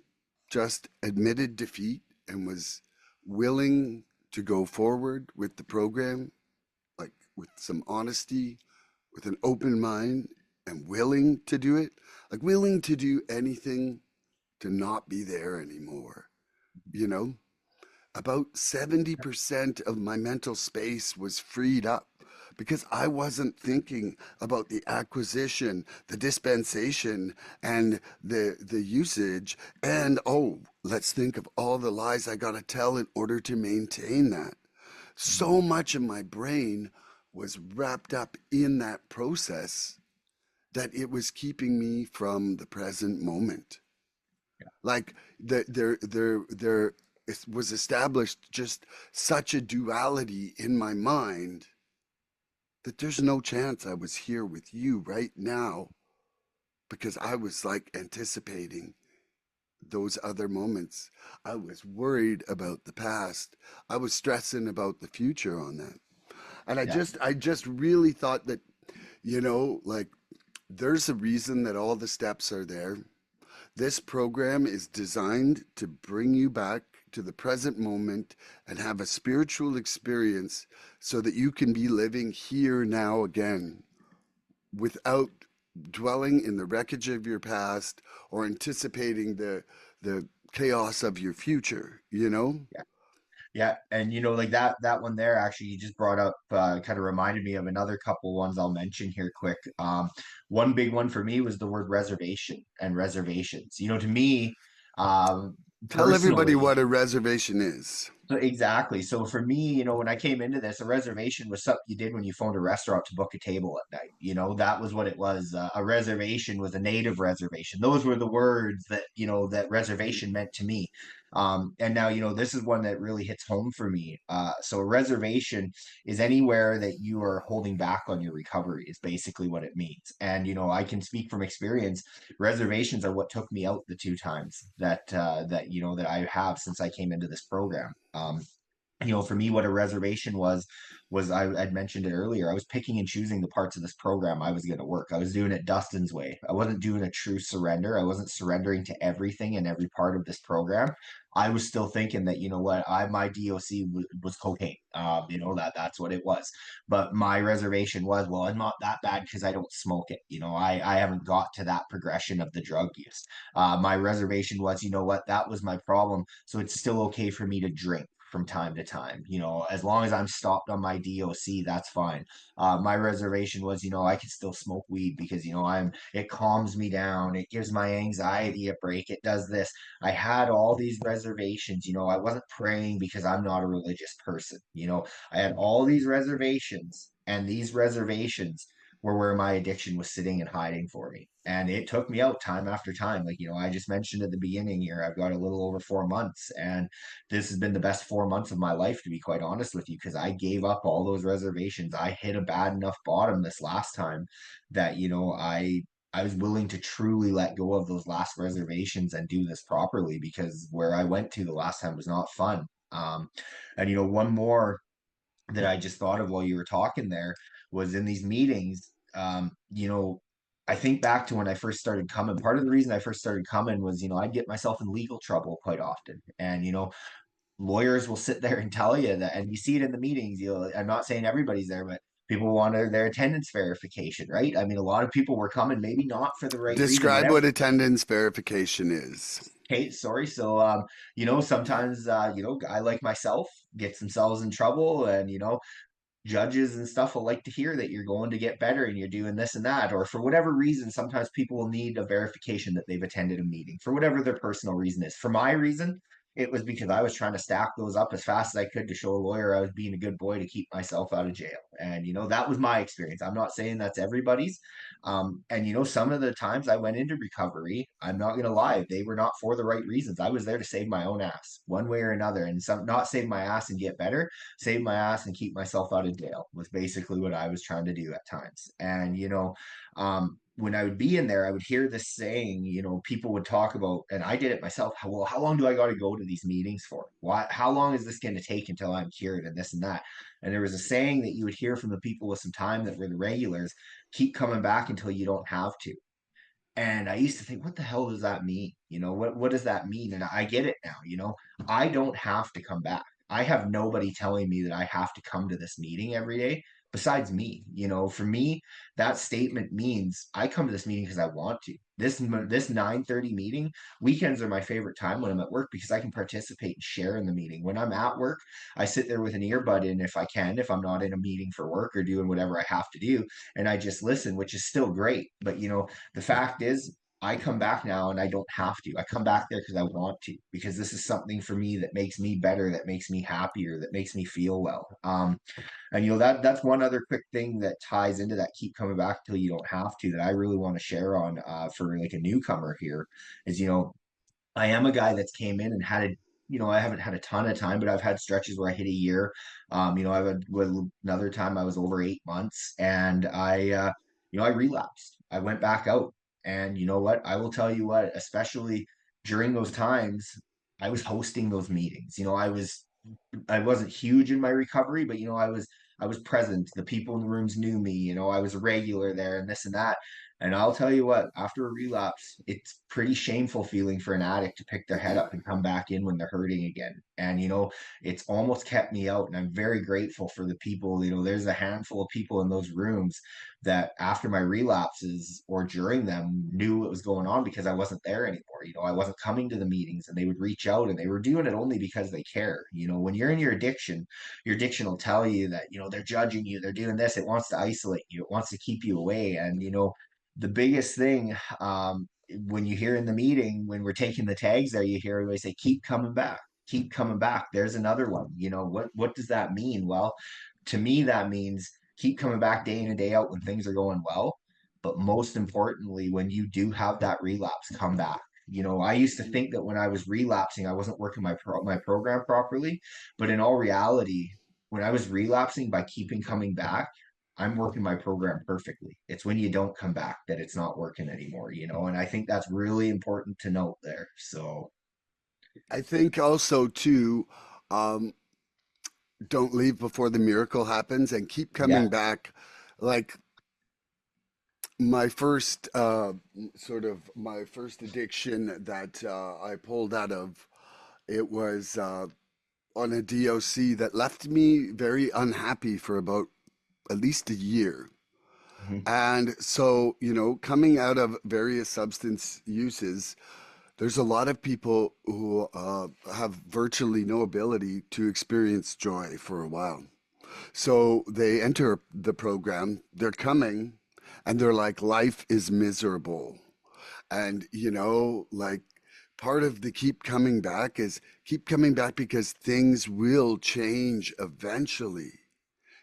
just admitted defeat and was willing to go forward with the program, like with some honesty, with an open mind, and willing to do it, like willing to do anything to not be there anymore, you know? About 70% of my mental space was freed up because I wasn't thinking about the acquisition, the dispensation, and the usage. And oh, let's think of all the lies I got to tell in order to maintain that. So much of my brain was wrapped up in that process that it was keeping me from the present moment. Like there was established just such a duality in my mind that there's no chance I was here with you right now because I was like anticipating those other moments. I was worried about the past. I was stressing about the future on that. And Yeah. I just really thought that, like there's a reason that all the steps are there. This program is designed to bring you back to the present moment and have a spiritual experience so that you can be living here now again without dwelling in the wreckage of your past or anticipating the chaos of your future, you know? Yeah. Yeah, and like that one there, actually, you just brought up, kind of reminded me of another couple ones I'll mention here quick. One big one for me was the word reservation and reservations. To me, um, Tell everybody personally, what a reservation is. so exactly. So for me, when I came into this, a reservation was something you did when you phoned a restaurant to book a table at night. That was what it was. A reservation was a native reservation. Those were the words that reservation meant to me. And now, this is one that really hits home for me. So a reservation is anywhere that you are holding back on your recovery is basically what it means. And, I can speak from experience. Reservations are what took me out the two times that I have since I came into this program. For me, what a reservation was I'd mentioned it earlier. I was picking and choosing the parts of this program I was going to work. I was doing it Dustin's way. I wasn't doing a true surrender. I wasn't surrendering to everything and every part of this program. I was still thinking that, what, my DOC was cocaine. That's what it was. But my reservation was, well, I'm not that bad because I don't smoke it. I haven't got to that progression of the drug use. My reservation was, what, that was my problem. So it's still okay for me to drink from time to time. As long as I'm stopped on my DOC, that's fine. My reservation was, I can still smoke weed because, it calms me down. It gives my anxiety a break. It does this. I had all these reservations. I wasn't praying because I'm not a religious person. I had all these reservations, and these reservations were where my addiction was sitting and hiding for me. And it took me out time after time. Like, I just mentioned at the beginning here, I've got a little over 4 months, and this has been the best 4 months of my life, to be quite honest with you, because I gave up all those reservations. I hit a bad enough bottom this last time that, I was willing to truly let go of those last reservations and do this properly, because where I went to the last time was not fun. And one more that I just thought of while you were talking there was in these meetings. I think back to when I first started coming. Part of the reason I first started coming was, I'd get myself in legal trouble quite often. And, lawyers will sit there and tell you that, and you see it in the meetings. I'm not saying everybody's there, but people want their attendance verification, right? I mean, a lot of people were coming, maybe not for the right reason, Describe whatever. what attendance verification is. Okay, sorry. So, sometimes, a guy like myself gets themselves in trouble, and judges and stuff will like to hear that you're going to get better and you're doing this and that, or for whatever reason, sometimes people will need a verification that they've attended a meeting for whatever their personal reason is. For my reason, it was because I was trying to stack those up as fast as I could to show a lawyer I was being a good boy to keep myself out of jail. And that was my experience. I'm not saying that's everybody's. And some of the times I went into recovery, I'm not gonna lie, they were not for the right reasons. I was there to save my own ass one way or another, and some not save my ass and get better, save my ass and keep myself out of jail was basically what I was trying to do at times. And when I would be in there, I would hear this saying, people would talk about, and I did it myself. Well, how long do I got to go to these meetings for? Why? How long is this going to take until I'm cured and this and that? And there was a saying that you would hear from the people with some time that were the regulars: keep coming back until you don't have to. And I used to think, what the hell does that mean? What does that mean? And I get it now. I don't have to come back. I have nobody telling me that I have to come to this meeting every day besides me. For me, that statement means I come to this meeting because I want to. This 9:30 meeting, weekends are my favorite time when I'm at work because I can participate and share in the meeting. When I'm at work, I sit there with an earbud in if I can, if I'm not in a meeting for work or doing whatever I have to do, and I just listen, which is still great. But the fact is, I come back now and I don't have to. I come back there because I want to, because this is something for me that makes me better, that makes me happier, that makes me feel well. And that's one other quick thing that ties into that keep coming back till you don't have to, that I really want to share on for like a newcomer here is, I am a guy that's came in and I haven't had a ton of time, but I've had stretches where I hit a year. I've had another time I was over 8 months, and I relapsed. I went back out, and you know what? I will tell you what, especially during those times, I was hosting those meetings. I wasn't huge in my recovery, but I was present. The people in the rooms knew me. I was a regular there and this and that. And I'll tell you what, after a relapse, it's pretty shameful feeling for an addict to pick their head up and come back in when they're hurting again. And it's almost kept me out. And I'm very grateful for the people. There's a handful of people in those rooms that after my relapses or during them knew what was going on because I wasn't there anymore. I wasn't coming to the meetings, and they would reach out, and they were doing it only because they care. When you're in your addiction will tell you that, they're judging you, they're doing this, it wants to isolate you, it wants to keep you away. And the biggest thing, when you hear in the meeting, when we're taking the tags there, you hear everybody say, keep coming back, keep coming back. There's another one. What does that mean? Well, to me, that means keep coming back day in and day out when things are going well. But most importantly, when you do have that relapse, come back. I used to think that when I was relapsing, I wasn't working my program properly. But in all reality, when I was relapsing, by keeping coming back, I'm working my program perfectly. It's when you don't come back that it's not working anymore. And I think that's really important to note there. So, I think also too, um, don't leave before the miracle happens and keep yeah. coming back. Like my first my first addiction that I pulled out of, it was on a DOC that left me very unhappy for about at least a year. Mhm. And so, coming out of various substance uses, there's a lot of people who have virtually no ability to experience joy for a while. So they enter the program, they're coming, and they're like, life is miserable. And, like part of the keep coming back is keep coming back because things will change eventually.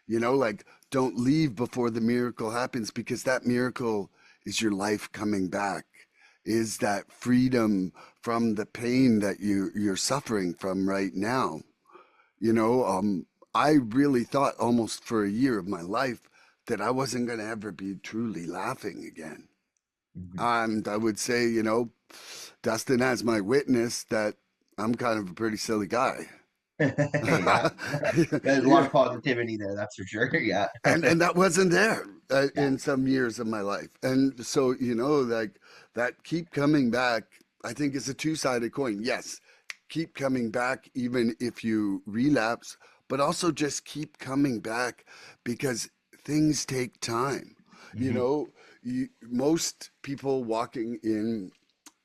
Like don't leave before the miracle happens, because that miracle is your life coming back, is that freedom from the pain that you're suffering from right now. You know, um, I really thought almost for a year of my life that I wasn't going to ever be truly laughing again. Mhm. And I would say, Dustin has my witness that I'm kind of a pretty silly guy. Yeah. There's a lot Yeah. of positivity there, that's for sure. Yeah. And that wasn't there Yeah. in some years of my life. And so, like that keep coming back, I think is a two-sided coin. Yes, keep coming back even if you relapse, but also just keep coming back because things take time. You Hmm. know, most people walking in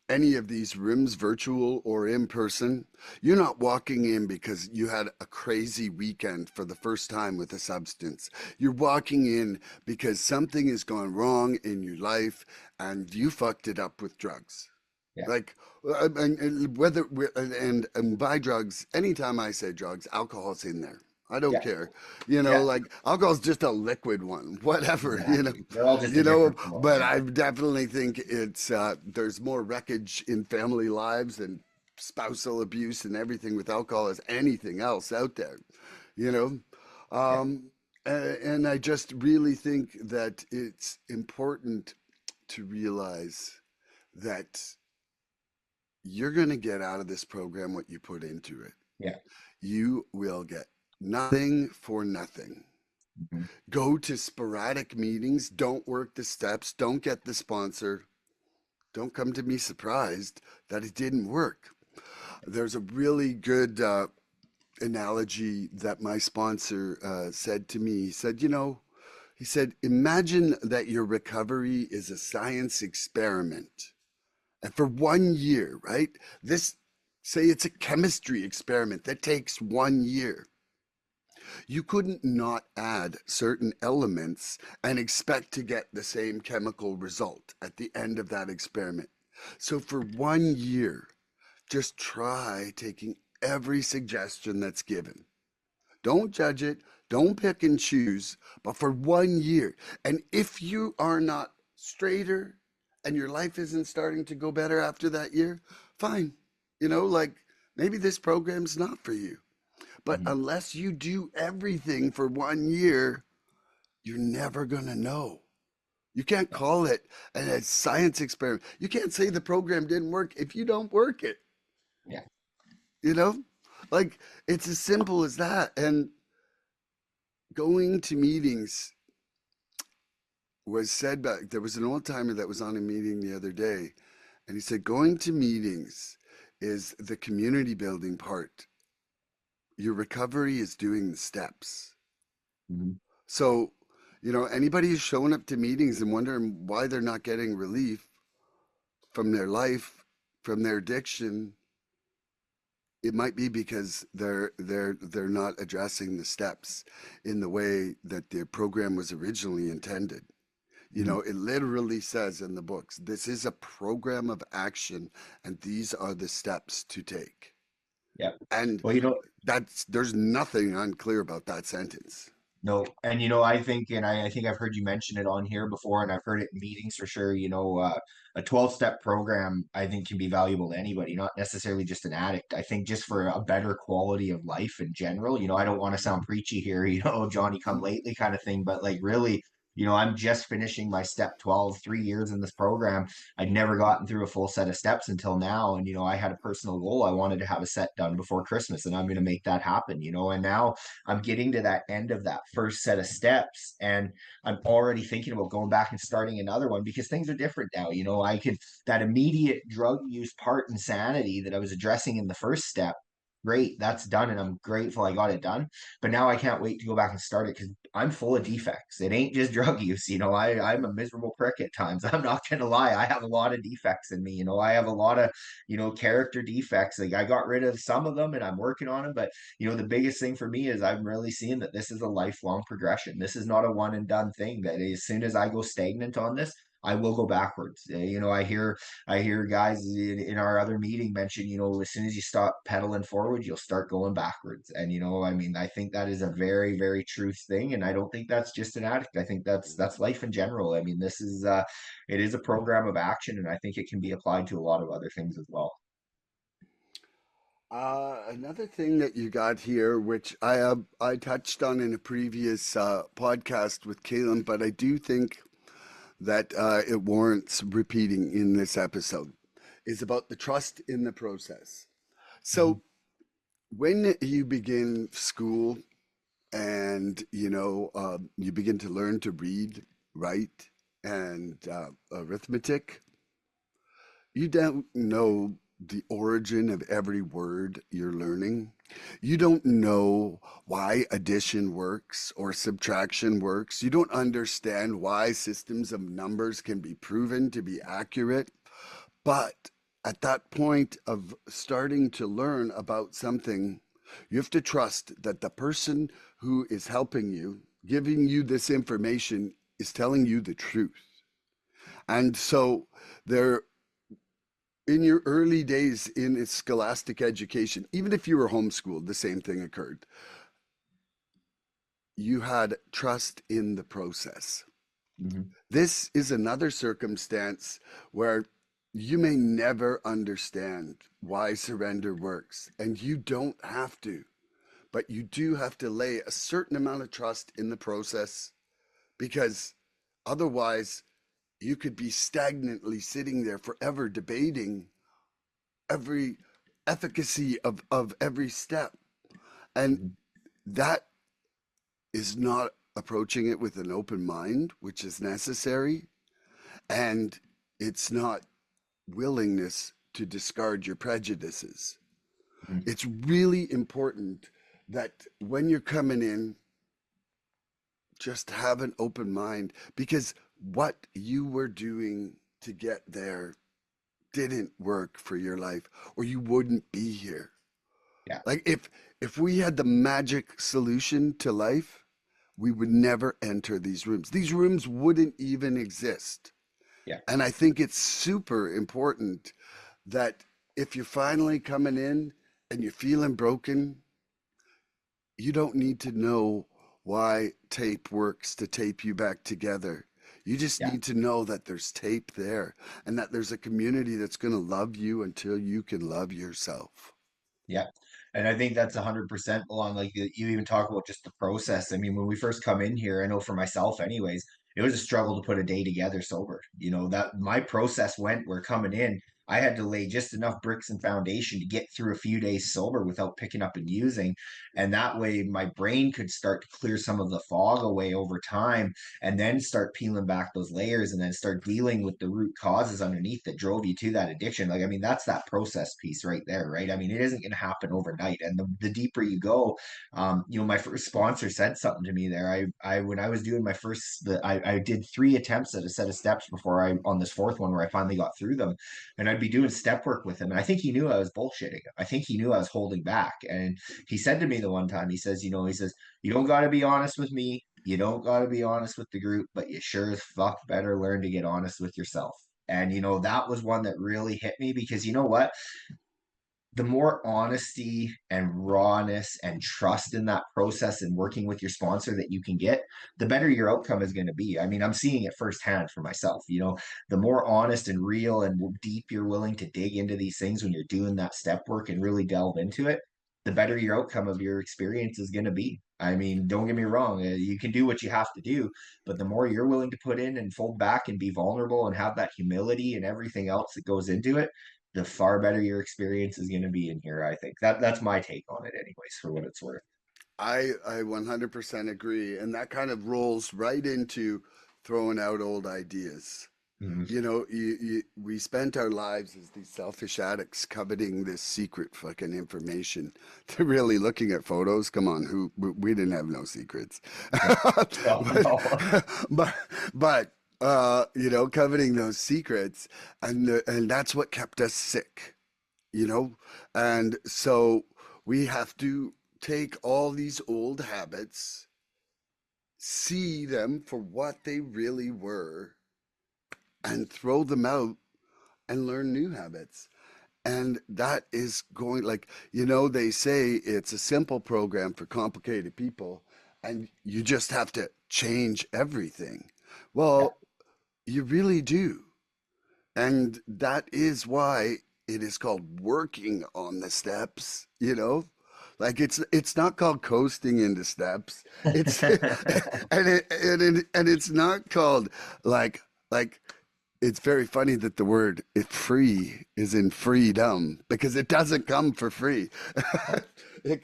any of these rooms, virtual or in person, you're not walking in because you had a crazy weekend for the first time with a substance. You're walking in because something has gone wrong in your life and you fucked it up with drugs. Yeah. Like, and whether and by drugs, anytime I say drugs, alcohol's in there. I don't Yeah. care, Yeah. like alcohol's just a liquid one, whatever, Exactly. They're all just a different form. But Yeah. I definitely think it's there's more wreckage in family lives and spousal abuse and everything with alcohol as anything else out there, you know. Yeah. Um, and I just really think that it's important to realize that you're going to get out of this program what you put into it. Yeah. You will get nothing for nothing. Hmm. Go to sporadic meetings, don't work the steps, don't get the sponsor. Don't come to me surprised that it didn't work. There's a really good analogy that my sponsor said to me. He said, imagine that your recovery is a science experiment. And for 1 year, right? Say it's a chemistry experiment that takes 1 year. You couldn't not add certain elements and expect to get the same chemical result at the end of that experiment. So for 1 year, just try taking every suggestion that's given. Don't judge it, don't pick and choose, but for 1 year. And if you are not straighter and your life isn't starting to go better after that year, fine. Like maybe this program's not for you. But Hmm. unless you do everything for 1 year, you're never going to know. You can't Yeah. call it a science experiment. You can't say the program didn't work if you don't work it, Yeah. you know? Like it's as simple as that. And going to meetings was said back, there was an old timer that was on a meeting the other day, and he said, going to meetings is the community building part. Your recovery is doing the steps. Hmm. So, anybody who's showing up to meetings and wondering why they're not getting relief from their life, from their addiction, it might be because they're not addressing the steps in the way that the program was originally intended. Hmm. It literally says in the books, this is a program of action and these are the steps to take. Yeah. And Well, there's nothing unclear about that sentence. no, and I think, and I think I've heard you mention it on here before, and I've heard it in meetings for sure. A 12-step program I think can be valuable to anybody, not necessarily just an addict. I think just for a better quality of life in general. I don't want to sound preachy here, Johnny come lately kind of thing, but like really, I'm just finishing my step 12, 3 years in this program. I'd never gotten through a full set of steps until now. And, I had a personal goal. I wanted to have a set done before Christmas, and I'm going to make that happen, and now I'm getting to that end of that first set of steps, and I'm already thinking about going back and starting another one because things are different now. I could, that immediate drug use part insanity that I was addressing in the first step. Great, that's done, and I'm grateful I got it done. But now I can't wait to go back and start it because I'm full of defects. It ain't just drug use. I'm a miserable prick at times. I'm not gonna lie. I have a lot of defects in me. I have a lot of, character defects. Like I got rid of some of them and I'm working on them, but the biggest thing for me is I'm really seeing that this is a lifelong progression. This is not a one and done thing. That as soon as I go stagnant on this, I will go backwards. I hear guys in our other meeting mention, as soon as you stop pedaling forward, you'll start going backwards. And I mean, I think that is a very, very true thing. And I don't think that's just an addict. I think that's life in general. I mean, it is a program of action, and I think it can be applied to a lot of other things as well. Another thing that you got here, which I touched on in a previous podcast with Caleb, but I do think that it warrants repeating in this episode, is about the trust in the process. Mhm. So when you begin school and you begin to learn to read, write, and arithmetic, you don't know the origin of every word you're learning. You don't know why addition works or subtraction works. You don't understand why systems of numbers can be proven to be accurate. But at that point of starting to learn about something, you have to trust that the person who is helping you, giving you this information, is telling you the truth. And so there, in your early days in scholastic education, even if you were homeschooled, the same thing occurred. You had trust in the process. Hmm. This is another circumstance where you may never understand why surrender works, and you don't have to, but you do have to lay a certain amount of trust in the process because otherwise you could be stagnantly sitting there forever debating every efficacy of every step. And Hmm. that is not approaching it with an open mind, which is necessary. And it's not willingness to discard your prejudices. Hmm. It's really important that when you're coming in, just have an open mind because what you were doing to get there didn't work for your life or you wouldn't be here. Yeah. Like if we had the magic solution to life, we would never enter these rooms. These rooms wouldn't even exist. Yeah. And I think it's super important that if you're finally coming in and you're feeling broken, you don't need to know why tape works to tape you back together. You just Yeah. need to know that there's tape there and that there's a community that's going to love you until you can love yourself. Yeah. And I think that's 100% along like you even talk about just the process. I mean, when we first come in here, I know for myself anyways, it was a struggle to put a day together sober. You know, that my process went where coming in, I had to lay just enough bricks and foundation to get through a few days sober without picking up and using. And that way my brain could start to clear some of the fog away over time and then start peeling back those layers and then start dealing with the root causes underneath that drove you to that addiction. Like, I mean, that's that process piece right there, right? I mean, it isn't going to happen overnight. And the deeper you go, my first sponsor said something to me there. When I was doing my first, I did 3 attempts at a set of steps before on this fourth one where I finally got through them. And I'd be doing step work with him. And I think he knew I was bullshitting. I think he knew I was holding back. And he said to me the one time, he says, you don't got to be honest with me. You don't got to be honest with the group, but you sure as fuck better learn to get honest with yourself. And, that was one that really hit me because you know what? The more honesty and rawness and trust in that process and working with your sponsor that you can get, the better your outcome is going to be. I mean, I'm seeing it firsthand for myself. The more honest and real and deep you're willing to dig into these things when you're doing that step work and really delve into it, the better your outcome of your experience is going to be. I mean, don't get me wrong, you can do what you have to do, but the more you're willing to put in and fold back and be vulnerable and have that humility and everything else that goes into it, the far better your experience is going to be in here. I think that's my take on it, anyways, for what it's worth. I 100% agree. And that kind of rolls right into throwing out old ideas. Mhm. We spent our lives as these selfish addicts coveting this secret fucking information. They're really looking at photos. Come on, we didn't have no secrets. No, no, but, no. but, coveting those secrets, and that's what kept us sick, you know? And so we have to take all these old habits, see them for what they really were, and throw them out and learn new habits. And that is going like, they say it's a simple program for complicated people and you just have to change everything. Yeah, Well, you really do. And that is why it is called working on the steps, Like it's not called coasting into steps. It's and it's not called like like it's very funny that the word free is in freedom because it doesn't come for free. no. It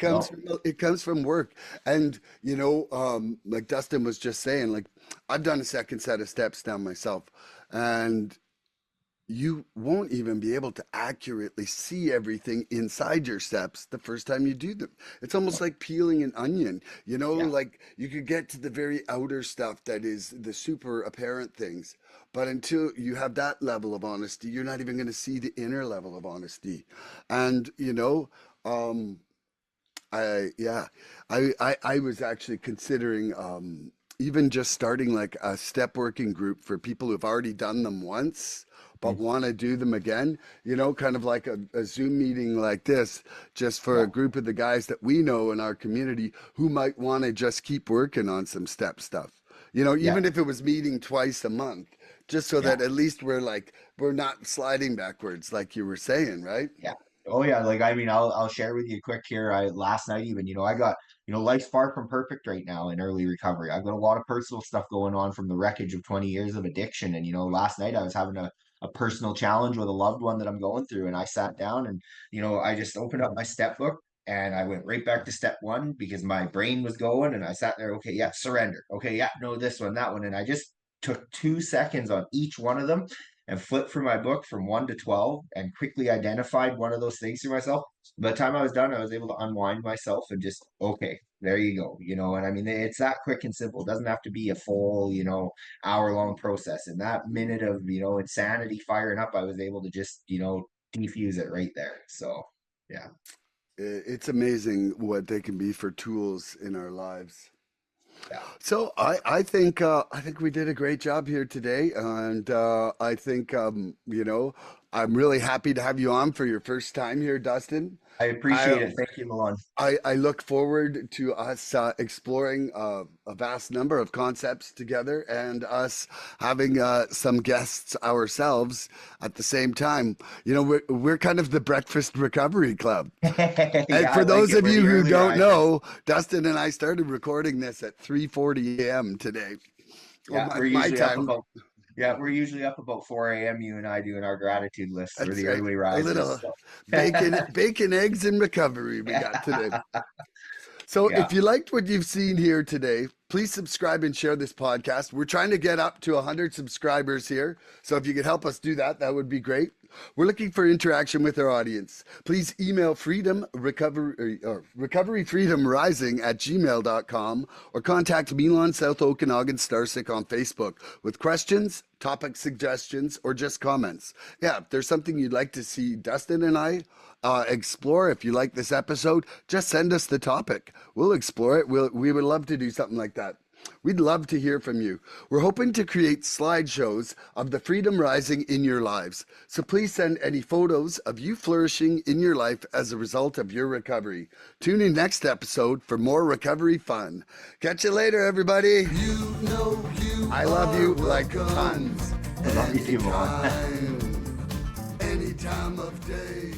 comes from work. And like Dustin was just saying, like I've done a second set of steps down myself. And you won't even be able to accurately see everything inside your steps the first time you do them. It's almost like peeling an onion. Yeah. Like you could get to the very outer stuff that is the super apparent things. But until you have that level of honesty, you're not even going to see the inner level of honesty. And, yeah, I was actually considering even just starting like a step working group for people who've already done them once but Mm. want to do them again, kind of like a Zoom meeting like this, just for a Yeah. group of the guys that we know in our community who might want to just keep working on some step stuff. Yeah. Even if it was meeting twice a month, just so Yeah. that at least we're not sliding backwards like you were saying, right? Yeah. Oh yeah. Like I mean, I'll share with you quick here. I last night even, I got, life's far from perfect right now in early recovery. I've got a lot of personal stuff going on from the wreckage of 20 years of addiction. And last night I was having a personal challenge with a loved one that I'm going through. And I sat down and, I just opened up my step book and I went right back to step one because my brain was going and I sat there, okay, yeah, surrender. Okay, yeah, no, this one, that one. And I just took 2 seconds on each one of them and flipped through my book from 1 to 12 and quickly identified one of those things for myself. By the time I was done, I was able to unwind myself and just, okay, there you go. And I mean, it's that quick and simple. It doesn't have to be a full, hour long process. And that minute of, insanity firing up, I was able to just, defuse it right there. So, yeah. It's amazing what they can be for tools in our lives. Yeah. So I think we did a great job here today, and I think I'm really happy to have you on for your first time here, Dustin. I I appreciate it. Thank you, Milan. I look forward to us exploring a vast number of concepts together and us having some guests ourselves at the same time. We're kind of the Breakfast Recovery Club. And Yeah, I for like those it. of We're you the who early don't risers. know, Dustin and I started recording this at 3:40 a.m. today. Well, Yeah, we're my usually up time. about Yeah, we're usually up about 4 a.m. You and I doing our gratitude lists. We're That's the right. early A risers. little So. bacon, eggs, and recovery we got today. So, Yeah, if you liked what you've seen here today, please subscribe and share this podcast. We're trying to get up to 100 subscribers here. So, if you could help us do that, that would be great. We're looking for interaction with our audience. Please email recoveryfreedomrising at gmail.com or contact Milan South Okanagan Starcic on Facebook with questions, topic suggestions, or just comments. Yeah, if there's something you'd like to see Dustin and I explore, if you like this episode, just send us the topic. We'll explore it. We would love to do something like that. We'd love to hear from you. We're hoping to create slideshows of the freedom rising in your lives. So please send any photos of you flourishing in your life as a result of your recovery. Tune in next episode for more recovery fun. Catch you later, everybody. I love you like tons. I love you too, Milan. Any time of day.